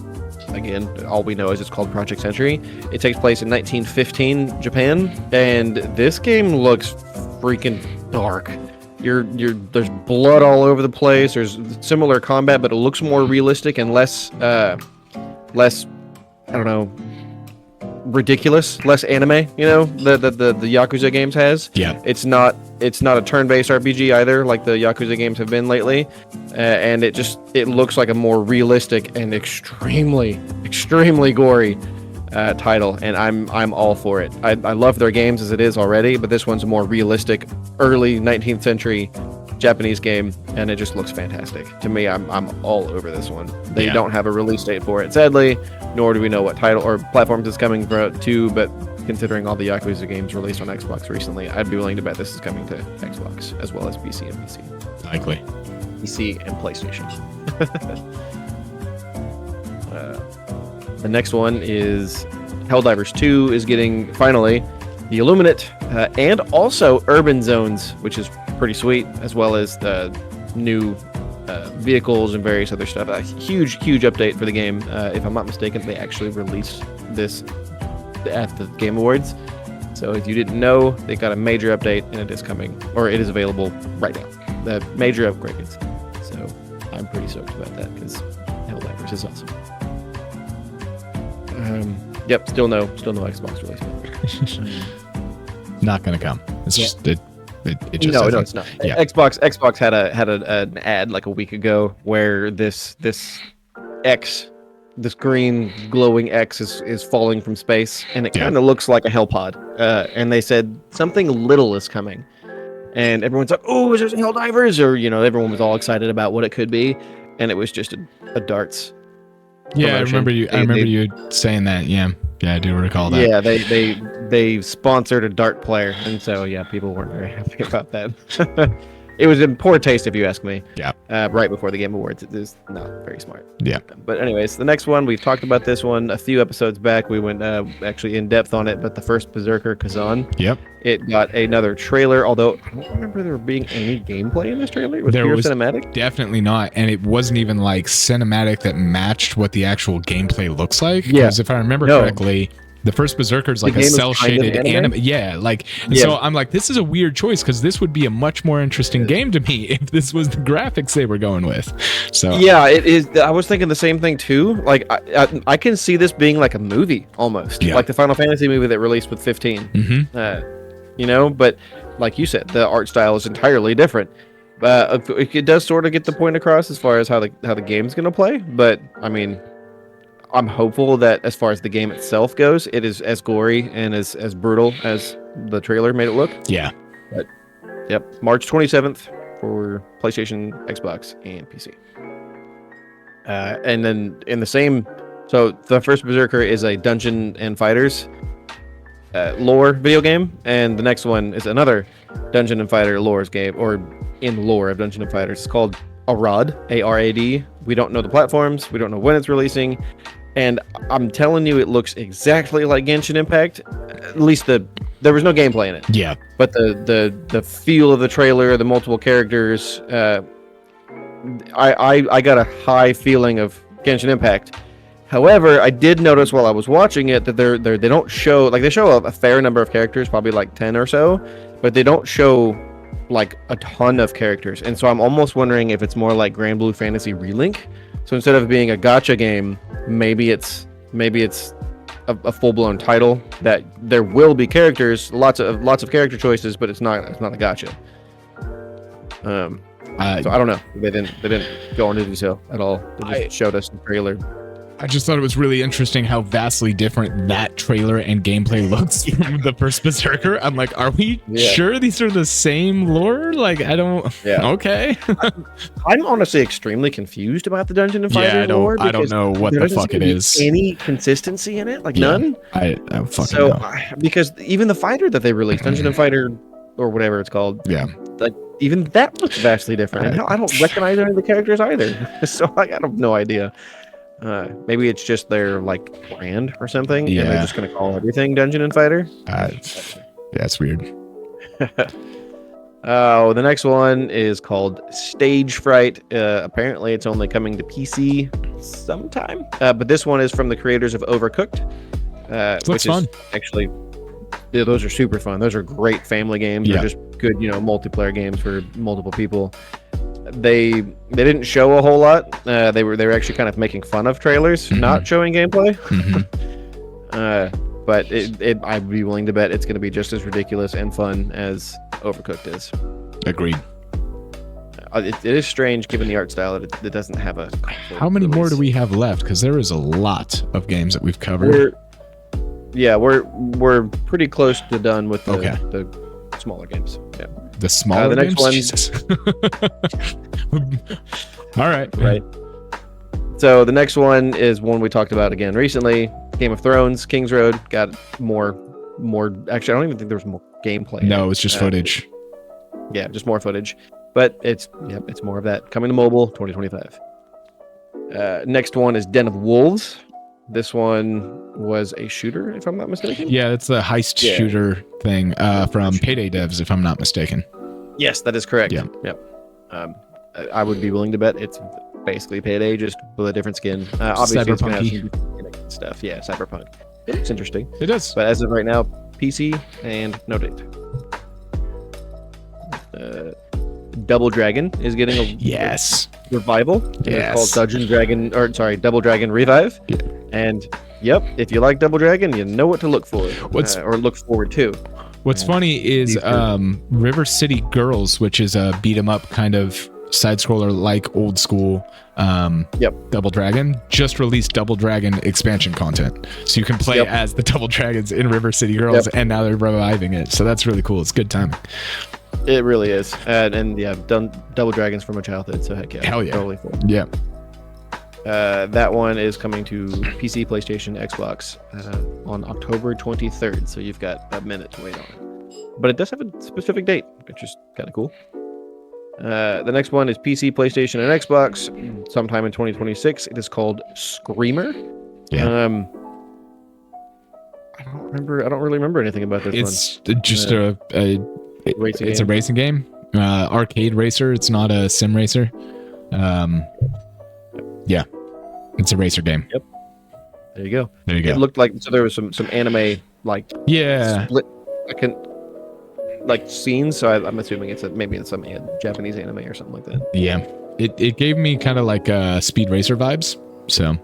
again, all we know is it's called Project Century. It takes place in 1915 Japan, and this game looks freaking dark. There's blood all over the place. There's similar combat, but it looks more realistic and less I don't know, ridiculous, less anime. The Yakuza games has. Yeah. It's not a turn-based RPG either, like the Yakuza games have been lately, and it looks like a more realistic and extremely gory title, and I'm all for it. I love their games as it is already, but this one's a more realistic, early 19th century Japanese game, and it just looks fantastic to me. I'm all over this one. They don't have a release date for it, sadly, nor do we know what title or platforms it's coming to, but considering all the Yakuza games released on Xbox recently, I'd be willing to bet this is coming to Xbox as well as PC and PC. Likely. PC and PlayStation. The next one is Helldivers 2 is getting, finally, the Illuminate, and also Urban Zones, which is pretty sweet, as well as the new vehicles and various other stuff. A huge update for the game. If I'm not mistaken, they actually released this at the Game Awards. So if you didn't know, they got a major update, and it is coming, or it is available right now. The major upgrades. So I'm pretty stoked about that because Helldivers is awesome. Yep, still no Xbox release. Not gonna come. It's just it just no, it's not. Yeah. Xbox had an ad like a week ago where this green glowing X is falling from space, and it kind of looks like a Hellpod. And they said something little is coming, and everyone's like, "Oh, is there Helldivers?" Or everyone was all excited about what it could be, and it was just a darts. Yeah, promotion. I remember you saying that. Yeah. Yeah, I do recall that. Yeah, they sponsored a dart player, and so yeah, people weren't very happy about that. It was in poor taste, if you ask me. Yeah. Right before the Game Awards. It is not very smart. Yeah. But anyways, the next one, we've talked about this one a few episodes back. We went actually in depth on it, but the first Berserker Kazan. Yep. It got another trailer, although I don't remember there being any gameplay in this trailer. It was pure cinematic? Definitely not. And it wasn't even like cinematic that matched what the actual gameplay looks like. Yeah. Because if I remember correctly, the first Berserker is like a cel-shaded anime. Yeah, like so I'm like, this is a weird choice because this would be a much more interesting game to me if this was the graphics they were going with. So yeah, it is. I was thinking the same thing too. Like I can see this being like a movie almost, like the Final Fantasy movie that released with 15. Mm-hmm. But like you said, the art style is entirely different. It does sort of get the point across as far as how the game's gonna play. But I mean, I'm hopeful that as far as the game itself goes, it is as gory and as brutal as the trailer made it look. Yeah. But yep, March 27th for PlayStation, Xbox, and PC. And then in the same, so the first Berserker is a Dungeon and Fighters lore video game, and the next one is another Dungeon and Fighter lore game, or in lore of Dungeon and Fighters. It's called Arad, A-R-A-D. We don't know the platforms. We don't know when it's releasing. And I'm telling you, it looks exactly like Genshin Impact. At least there was no gameplay in it. Yeah. But the feel of the trailer, the multiple characters, I got a high feeling of Genshin Impact. However, I did notice while I was watching it that they don't show, like, they show a fair number of characters, probably like 10 or so, but they don't show like a ton of characters. And so I'm almost wondering if it's more like Grand Blue Fantasy Relink. So instead of being a gacha game, maybe it's a full-blown title that there will be characters, lots of character choices, but it's not a gacha. So I don't know. They didn't go into detail at all. They just showed us the trailer. I just thought it was really interesting how vastly different that trailer and gameplay looks from the first Berserker. I'm like, are we sure these are the same lore? Like, I don't. Yeah. Okay. I'm honestly extremely confused about the Dungeon and Fighter lore. I don't know what the fuck it is. Any consistency in it? Like none. I fucking know. Because even the fighter that they released, Dungeon and Fighter or whatever it's called. Yeah. Like even that looks vastly different. And I don't recognize any of the characters either. So I have no idea. Maybe it's just their like brand or something. Yeah. And they're just gonna call everything Dungeon and Fighter. That's weird. Oh, the next one is called Stage Fright. Apparently, it's only coming to PC sometime. But this one is from the creators of Overcooked. Looks fun. Actually, those are super fun. Those are great family games. They're just good, multiplayer games for multiple people. They didn't show a whole lot. They were actually kind of making fun of trailers, not showing gameplay. But I'd be willing to bet it's going to be just as ridiculous and fun as Overcooked is. Agreed. It is strange given the art style that it doesn't have a. How many more do we have left? Because there is a lot of games that we've covered. We're pretty close to done with the smaller games. Yeah. The smaller the next games? one. Jesus. All right. Right. So the next one is one we talked about again recently. Game of Thrones, King's Road got more. Actually, I don't even think there was more gameplay. No, it's just footage. Yeah, just more footage. But it's more of that. Coming to mobile, 2025. Next one is Den of Wolves. This one was a shooter, if I'm not mistaken. Yeah, it's the heist shooter thing from Payday Devs, if I'm not mistaken. Yes, that is correct. Yeah. Yep. I would be willing to bet it's basically Payday, just with a different skin. Obviously, it's going to have some stuff. Yeah, cyberpunk. It looks interesting. It does. But as of right now, PC and no date. Double Dragon is getting a revival. Yes. It's called Double Dragon Revive. Yeah. And if you like Double Dragon, you know what to look for or look forward to. What's funny is River City Girls, which is a beat 'em up kind of side scroller like old school Double Dragon, just released Double Dragon expansion content, so you can play as the Double Dragons in River City Girls, and now they're reviving it. So that's really cool. It's good timing. It really is. And I've done Double Dragons from my childhood, so heck yeah. Hell yeah. Totally cool. Yeah. That one is coming to PC, PlayStation, Xbox on October 23rd. So you've got a minute to wait on it. But it does have a specific date, which is kind of cool. The next one is PC, PlayStation, and Xbox sometime in 2026. It is called Screamer. Yeah. I don't really remember anything about this one. It's just a racing game. Arcade racer. It's not a sim racer. Yeah, it's a racer game. Yep. There you go. It looked like there was some anime split scenes. So I'm assuming it's maybe some Japanese anime or something like that. Yeah. It gave me kind of like Speed Racer vibes. So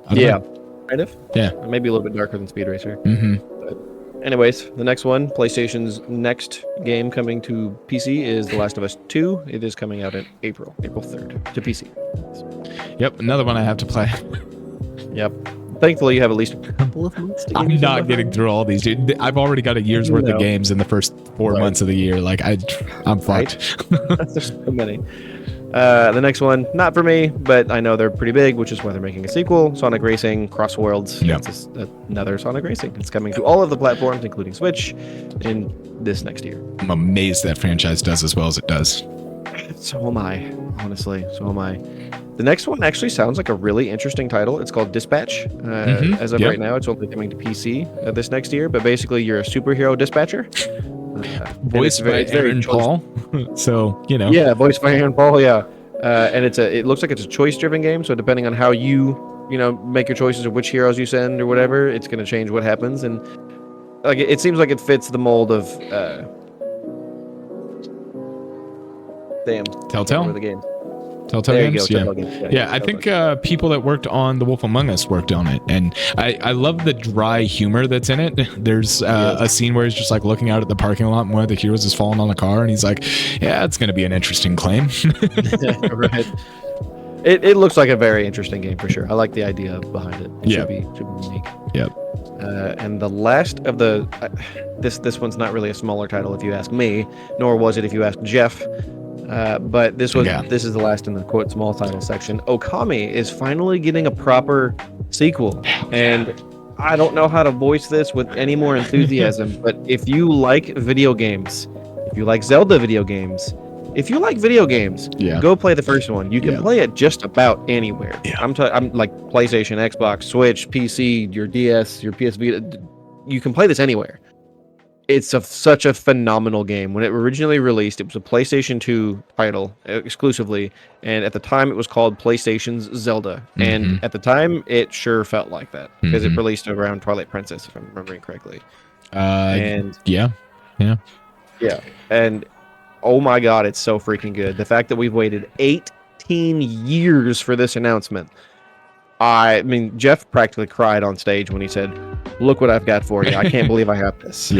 kind of. Yeah. Maybe a little bit darker than Speed Racer. Mm-hmm. But anyways, the next one, PlayStation's next game coming to PC is The Last of Us 2. It is coming out in April 3rd to PC. Yep, another one I have to play. Yep. Thankfully, you have at least a couple of months to I'm not getting through all these, dude. I've already got a year's worth of games in the first 4 months of the year. Like, I'm fucked. There's so many. The next one, not for me, but I know they're pretty big, which is why they're making a sequel. Sonic Racing Cross Worlds. Yep. It's another Sonic Racing. It's coming to all of the platforms, including Switch, in this next year. I'm amazed that franchise does as well as it does. So am I, honestly. So am I. The next one actually sounds like a really interesting title. It's called Dispatch. As of right now, it's only coming to PC this next year. But basically, you're a superhero dispatcher. Voiced by Aaron Paul. So, you know. Yeah, voiced by Aaron Paul, yeah. And it looks like it's a choice-driven game. So depending on how you make your choices of which heroes you send or whatever, it's going to change what happens. And like it seems like it fits the mold of Telltale? The game. Telltale games? Yeah, I think people that worked on The Wolf Among Us worked on it, and I love the dry humor that's in it. There's a scene where he's just like looking out at the parking lot, and one of the heroes is falling on a car, and he's like, "Yeah, it's going to be an interesting claim." Right. It looks like a very interesting game for sure. I like the idea behind it. It should be unique. Yep. And the last of the this one's not really a smaller title if you ask me, nor was it if you ask Jeff. But this is the last in the quote small title section. Okami is finally getting a proper sequel, and I don't know how to voice this with any more enthusiasm. But if you like video games, if you like Zelda video games, if you like video games, go play the first one. You can play it just about anywhere. I'm like PlayStation, Xbox, Switch, PC, your DS, your PS Vita. You can play this anywhere. It's such a phenomenal game. When it originally released, it was a PlayStation 2 title exclusively, and at the time it was called PlayStation's Zelda. And at the time, it sure felt like that because it released around Twilight Princess, if I'm remembering correctly. And and oh my god, it's so freaking good. The fact that we've waited 18 years for this announcement. I mean, Jeff practically cried on stage when he said, "Look what I've got for you! I can't believe I have this."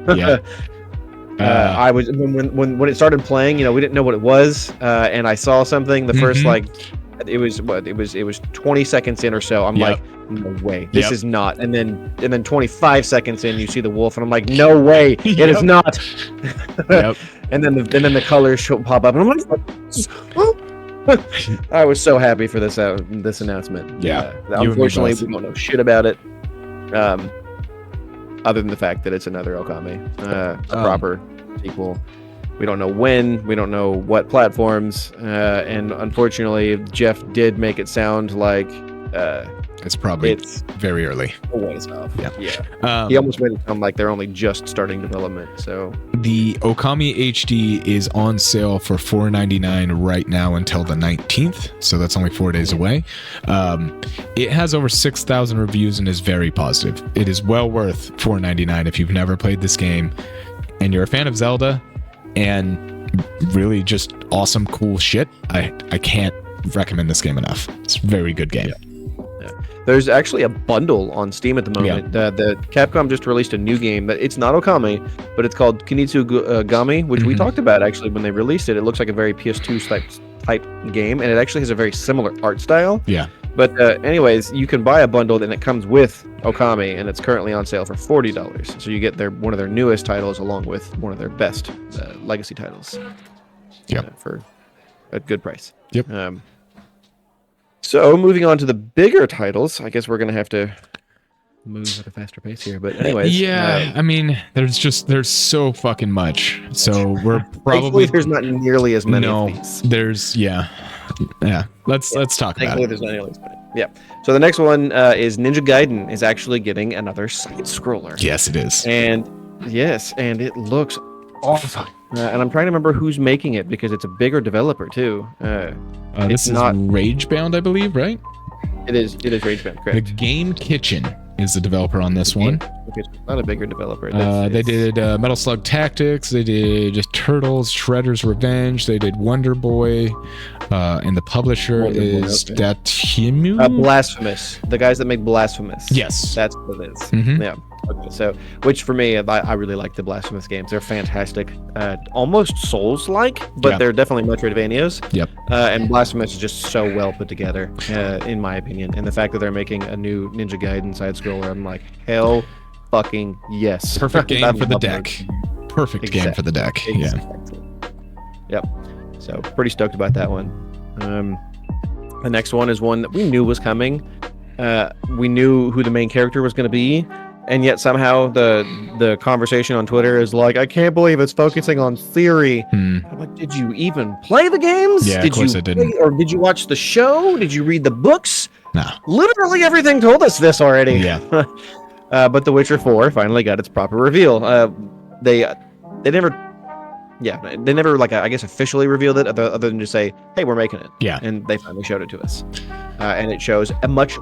I was when it started playing, we didn't know what it was, and I saw something. The first it was 20 seconds in or so. I'm like, no way, this is not. And then 25 seconds in, you see the wolf, and I'm like, no way, it is not. And then the colors pop up, and I'm like, I was so happy for this announcement. Unfortunately, we don't know shit about it. Other than the fact that it's another Okami, a proper sequel. We don't know when, we don't know what platforms, and unfortunately, Jeff did make it sound like it's very early. A ways off. He almost made it sound like they're only just starting development. So the Okami HD is on sale for $4.99 right now until the 19th. So that's only 4 days away. It has over 6,000 reviews and is very positive. It is well worth $4.99 if you've never played this game and you're a fan of Zelda and really just awesome, cool shit. I can't recommend this game enough. It's a very good game. There's actually a bundle on Steam at the moment. The Capcom just released a new game that it's not Okami, but it's called Kunitsu Gami, which we talked about actually when they released it. It looks like a very PS2 type game, and it actually has a very similar art style. But anyways, you can buy a bundle and it comes with Okami, and it's currently on sale for $40. So you get one of their newest titles along with one of their best legacy titles. For a good price. So moving on to the bigger titles, I guess we're gonna have to move at a faster pace here. But anyways, I mean, there's so fucking much. So we're probably there's not nearly as many. No, of these. There's yeah. Let's talk about it. There's not nearly as many. Yeah. So the next one is Ninja Gaiden is actually getting another side scroller. Yes, it is. And it looks awesome. And I'm trying to remember who's making it because it's a bigger developer too. This is not Ragebound, I believe, right? It is Ragebound, correct? The Game Kitchen is the developer on this one. It's not a bigger developer. They did Metal Slug Tactics. They did just Turtles, Shredder's Revenge. They did Wonder Boy, and the publisher is Datimu. Blasphemous. The guys that make Blasphemous. Yes, that's what it is. Mm-hmm. Yeah. Okay, so, which for me, I really like the Blasphemous games. They're fantastic. Almost Souls-like, but they're definitely Metroidvanias. Yep. And Blasphemous is just so well put together, in my opinion. And the fact that they're making a new Ninja Gaiden side-scroller, I'm like, hell fucking yes. Perfect game for the deck. Perfect game for the deck. Exactly. Yeah. Yep. So, pretty stoked about that one. The next one is one that we knew was coming. We knew who the main character was going to be. And yet somehow the conversation on Twitter is like, I can't believe it's focusing on theory. I'm like, did you even play the games? Yeah, of course I didn't. Or did you watch the show? Did you read the books? No. Literally everything told us this already. Yeah. But The Witcher 4 finally got its proper reveal. They never like I guess officially revealed it other than just say, hey, we're making it. Yeah. And they finally showed it to us. And it shows a much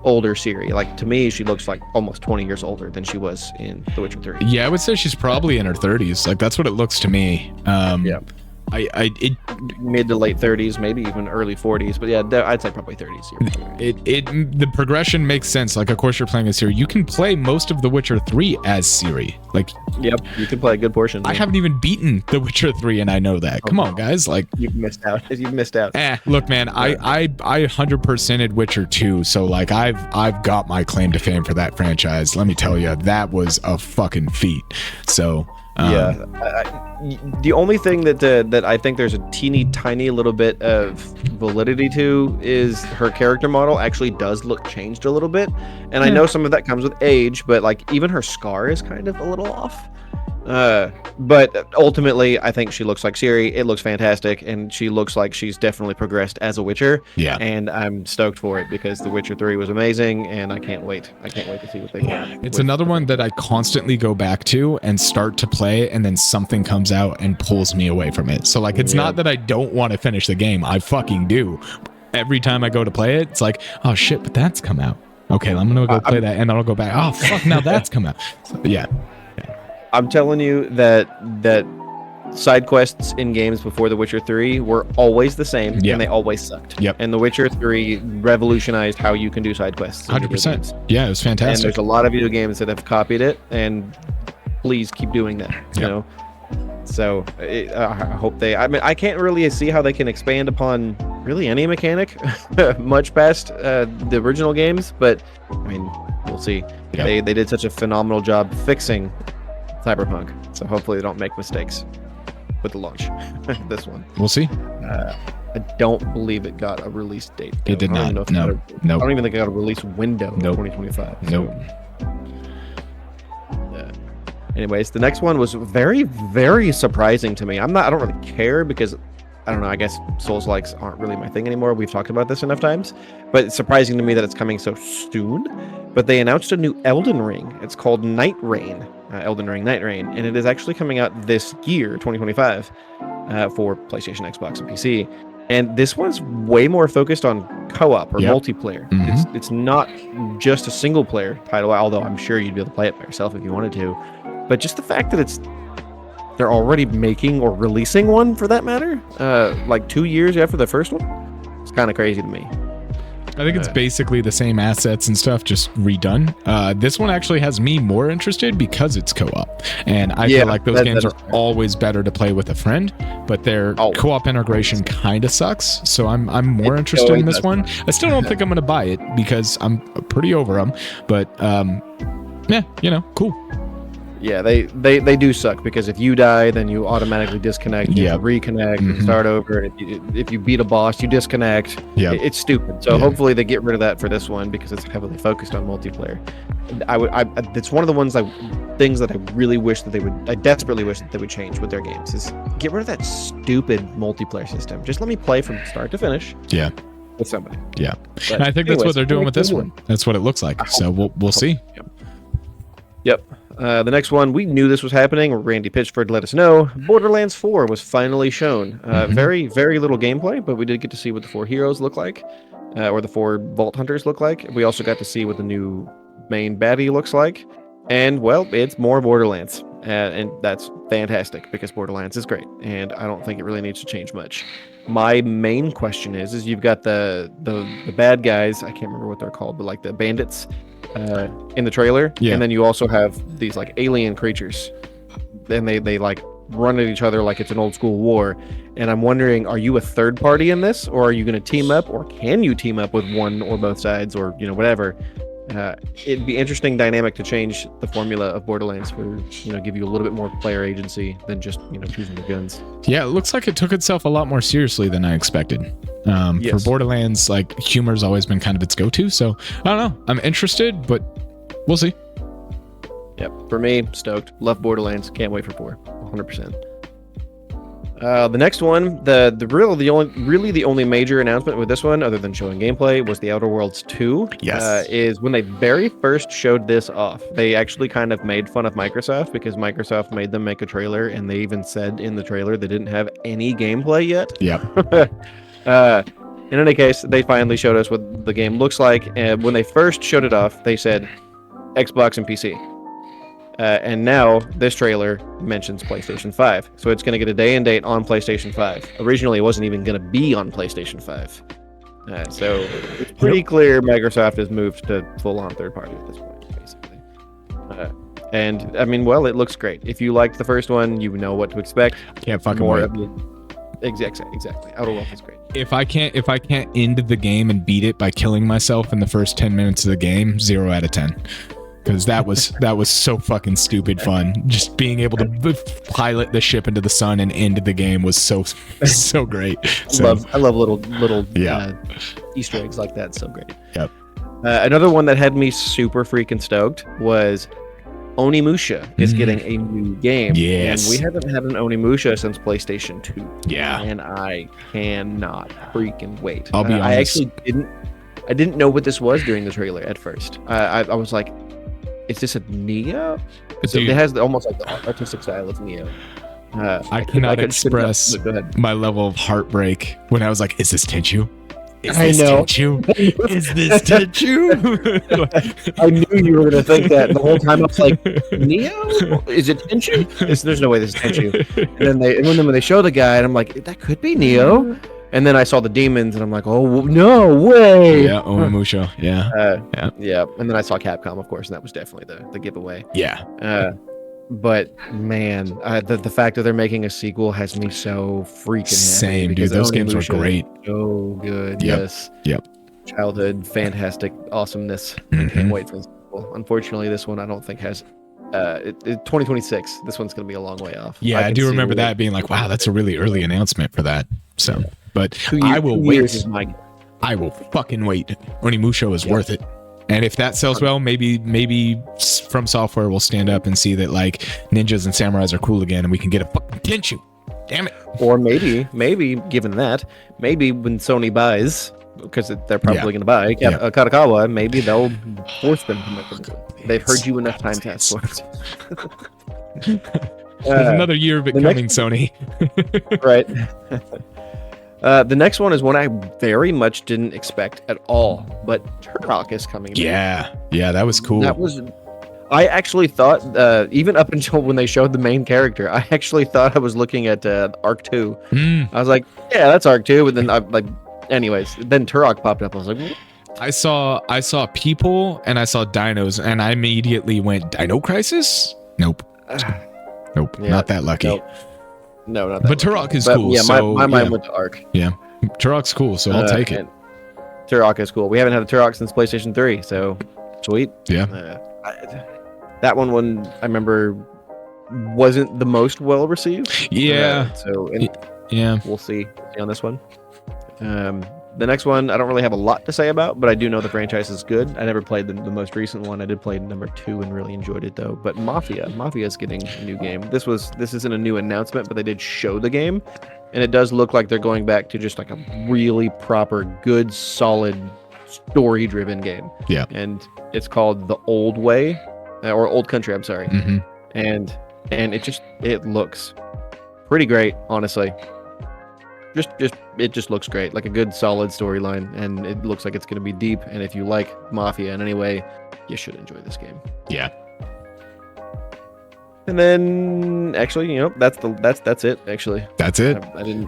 older Ciri. Like, to me, she looks like almost 20 years older than she was in The Witcher 3. Yeah, I would say she's probably in her 30s. Like, that's what it looks to me. Yeah. It mid to late 30s, maybe even early 40s, but yeah, I'd say probably 30s. The progression makes sense. Like, of course, you're playing as Ciri. You can play most of The Witcher 3 as Ciri. Like, yep, you can play a good portion. I haven't even beaten The Witcher 3, and I know that. Come on, guys. Like, you've missed out. Look, man, I 100%ed Witcher 2, so like I've got my claim to fame for that franchise. Let me tell you, that was a fucking feat. So. The only thing that I think there's a teeny tiny little bit of validity to is her character model actually does look changed a little bit, and I know some of that comes with age, but like even her scar is kind of a little off. But ultimately, I think she looks like Ciri. It looks fantastic, and she looks like she's definitely progressed as a Witcher. Yeah. And I'm stoked for it because The Witcher 3 was amazing, and I can't wait. I can't wait to see what they can. It's another one that I constantly go back to and start to play, and then something comes out and pulls me away from it. So like, it's not that I don't want to finish the game. I fucking do. Every time I go to play it, it's like, oh shit, but that's come out. Okay, I'm gonna go play that, and then I'll go back. Oh fuck, now that's come out. So, yeah. I'm telling you that side quests in games before The Witcher 3 were always the same, and they always sucked. Yep. And The Witcher 3 revolutionized how you can do side quests. 100%. Yeah, it was fantastic. And there's a lot of video games that have copied it, and please keep doing that. You know. So I hope they. I mean, I can't really see how they can expand upon really any mechanic much past the original games, but I mean, we'll see. Yep. They did such a phenomenal job fixing Cyberpunk, so hopefully they don't make mistakes with the launch. This one, we'll see. I don't believe it got a release date. It did not. No. I don't even think it got a release window. 2025. Nope. Anyways, the next one was very, very surprising to me. I don't really care because I don't know. I guess Souls-likes aren't really my thing anymore. We've talked about this enough times, but it's surprising to me that it's coming so soon. But they announced a new Elden Ring. It's called Night Rain. Elden Ring Night Rain, and it is actually coming out this year, 2025, for PlayStation, Xbox, and PC. And this one's way more focused on co-op or multiplayer. Mm-hmm. It's not just a single player title, although I'm sure you'd be able to play it by yourself if you wanted to. But just the fact that they're already making or releasing one, for that matter, like 2 years after the first one, it's kind of crazy to me. I think it's basically the same assets and stuff, just redone. This one actually has me more interested because it's co-op. And I feel like those games are always better to play with a friend, but their co-op integration kind of sucks. So I'm more interested in this one. I still don't think I'm going to buy it because I'm pretty over them. But yeah, cool. Yeah, they do suck because if you die, then you automatically disconnect. You have to reconnect and start over. If you beat a boss, you disconnect. Yeah, it's stupid. So hopefully they get rid of that for this one because it's heavily focused on multiplayer. It's one of the things that I really wish that they would. I desperately wish that they would change with their games is get rid of that stupid multiplayer system. Just let me play from start to finish. Yeah. With somebody. Yeah, and I think that's what they're doing with this one. That's what it looks like. So we'll see. Yep. The next one, we knew this was happening. Randy Pitchford let us know. Borderlands 4 was finally shown. Very, very little gameplay, but we did get to see what the 4 heroes look like, or the 4 Vault Hunters look like. We also got to see what the new main baddie looks like. And, well, it's more Borderlands. And that's fantastic because Borderlands is great. And I don't think it really needs to change much. My main question is you've got the bad guys. I can't remember what they're called, but like the bandits in the trailer. Yeah. And then you also have these like alien creatures. And they like run at each other like it's an old school war. And I'm wondering, are you a third party in this? Or are you going to team up? Or can you team up with one or both sides or, whatever? It'd be interesting dynamic to change the formula of Borderlands for, give you a little bit more player agency than just, choosing the guns. Yeah, it looks like it took itself a lot more seriously than I expected. For Borderlands, like, humor's always been kind of its go-to, so I don't know. I'm interested, but we'll see. Yep, for me, stoked. Love Borderlands. Can't wait for 4. 100%. The next one, the only major announcement with this one, other than showing gameplay, was the Outer Worlds 2. Yes. Is when they very first showed this off, they actually kind of made fun of Microsoft because Microsoft made them make a trailer, and they even said in the trailer they didn't have any gameplay yet. Yep. In any case, they finally showed us what the game looks like, and when they first showed it off, they said Xbox and PC. And now this trailer mentions PlayStation 5. So it's going to get a day and date on PlayStation 5. Originally, it wasn't even going to be on PlayStation 5. So it's pretty clear Microsoft has moved to full-on third party at this point, basically. And, I mean, well, it looks great. If you liked the first one, you know what to expect. Can't fucking wait. Exactly. Outer Worlds is great. If I can't end the game and beat it by killing myself in the first 10 minutes of the game, 0 out of 10. Because that was so fucking stupid fun. Just being able to pilot the ship into the sun and end the game was so great. I love little Easter eggs like that. So great. Yep. Another one that had me super freaking stoked was Onimusha is getting a new game. Yes. And we haven't had an Onimusha since PlayStation 2. Yeah. And I cannot freaking wait. I'll be honest. I didn't know what this was during the trailer at first. I was like, is this a Neo? It has almost like the artistic style of Neo. I cannot express my level of heartbreak when I was like, is this Tenchu? Is this Tenchu? I knew you were going to think that. The whole time I was like, Neo? Is it Tenchu? There's no way this is Tenchu. And then when they show the guy, and I'm like, that could be Neo. And then I saw the demons, and I'm like, oh, no way. Yeah, Onimusha. Yeah. Yeah. And then I saw Capcom, of course, and that was definitely the giveaway. Yeah. But, man, the fact that they're making a sequel has me so freaking happy. Same, dude. Those games were great. So good. Yep. Yes. Yep. Childhood, fantastic awesomeness. I can't wait for the sequel. Unfortunately, this one I don't think has... 2026. This one's going to be a long way off. Yeah, I do remember that being like, wow, that's a really early announcement for that. So... Yeah. But I will wait. I will fucking wait. Onimusha is worth it. And if that sells well, maybe From Software will stand up and see that like ninjas and samurais are cool again, and we can get a fucking Tenchu. Damn it. Or maybe given that, maybe when Sony buys, because they're probably going to buy Kadokawa, maybe they'll force them to make them. They've heard you enough times to ask for it. Another year of it coming, Sony. Right. The next one is one I very much didn't expect at all, but Turok is coming. Yeah, that was cool. I actually thought, even up until when they showed the main character, I actually thought I was looking at Arc 2. I was like, yeah, that's Arc 2, and then anyways, then Turok popped up. I was like, what? I saw people and I saw dinos, and I immediately went, Dino Crisis? Nope, not that lucky. Nope. No, not that. But Turok is cool. Yeah, my mind went to Arc. Yeah, Turok's cool, so I'll take it. Turok is cool. We haven't had a Turok since PlayStation 3, so sweet. Yeah. That one I remember wasn't the most well received. Yeah. We'll see on this one. The next one, I don't really have a lot to say about, but I do know the franchise is good. I never played the most recent one. I did play number 2 and really enjoyed it though. But Mafia is getting a new game. This isn't a new announcement, but they did show the game, and it does look like they're going back to just like a really proper, good, solid, story-driven game. Yeah. And it's called The Old Way, or Old Country. I'm sorry. Mm-hmm. And it looks pretty great, honestly. It just looks great, like a good solid storyline, and it looks like it's going to be deep. And if you like Mafia in any way, you should enjoy this game. Yeah. And then actually, that's it. Actually, that's it. I didn't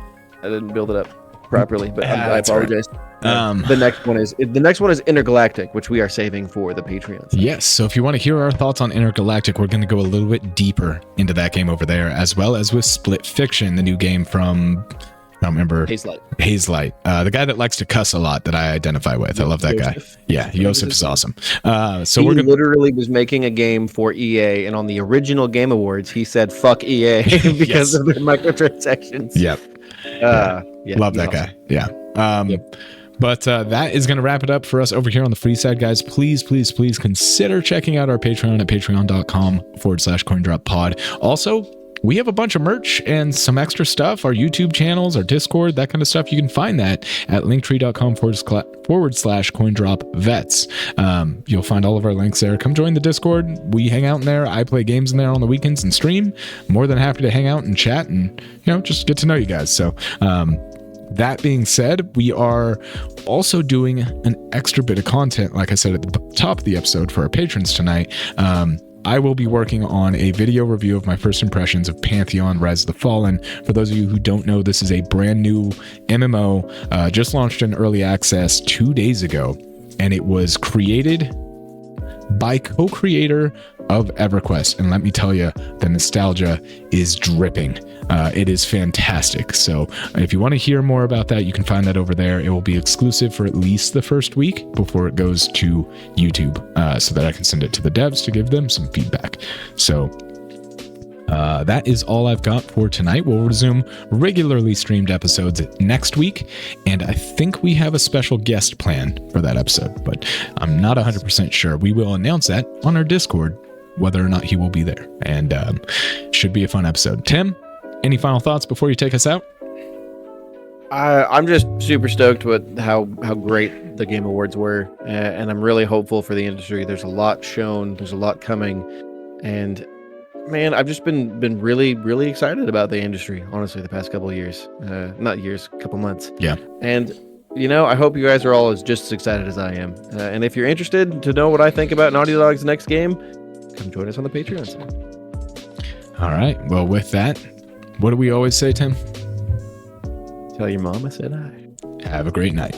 build it up properly, but I apologize. Right. The next one is Intergalactic, which we are saving for the Patreon. Yes. So if you want to hear our thoughts on Intergalactic, we're going to go a little bit deeper into that game over there, as well as with Split Fiction, the new game from. I don't remember. Hazelight. The guy that likes to cuss a lot that I identify with. I love that guy. Yeah, Yosef is awesome. So he literally was making a game for EA, and on the original Game Awards, he said "fuck EA" because of their microtransactions. Yep. Love that guy. Yeah. But that is going to wrap it up for us over here on the free side, guys. Please consider checking out our Patreon at patreon.com/CoinDropPod. Also, we have a bunch of merch and some extra stuff, our YouTube channels, our Discord, that kind of stuff. You can find that at linktree.com/CoinDropVets. You'll find all of our links there. Come join the Discord. We hang out in there. I play games in there on the weekends and stream. More than happy to hang out and chat and, just get to know you guys. So, that being said, we are also doing an extra bit of content, like I said at the top of the episode, for our patrons tonight. I will be working on a video review of my first impressions of Pantheon Rise of the Fallen. For those of you who don't know, this is a brand new MMO, just launched in early access 2 days ago, and it was created by co-creator of EverQuest. And let me tell you, the nostalgia is dripping. It is fantastic. So if you want to hear more about that, you can find that over there. It will be exclusive for at least the first week before it goes to YouTube, so that I can send it to the devs to give them some feedback. So that is all I've got for tonight. We'll resume regularly streamed episodes next week, and I think we have a special guest planned for that episode, but I'm not 100% sure. We will announce that on our Discord, whether or not he will be there, and should be a fun episode. Tim, any final thoughts before you take us out? I'm just super stoked with how great the Game Awards were, and I'm really hopeful for the industry. There's a lot shown, there's a lot coming, and man, I've just been really, really excited about the industry, honestly, the past couple of years. Not years, couple months. Yeah. And, I hope you guys are all just as excited as I am. And if you're interested to know what I think about Naughty Dog's next game, come join us on the Patreon side. All right. Well, with that, what do we always say, Tim? Tell your mom I said hi. Have a great night.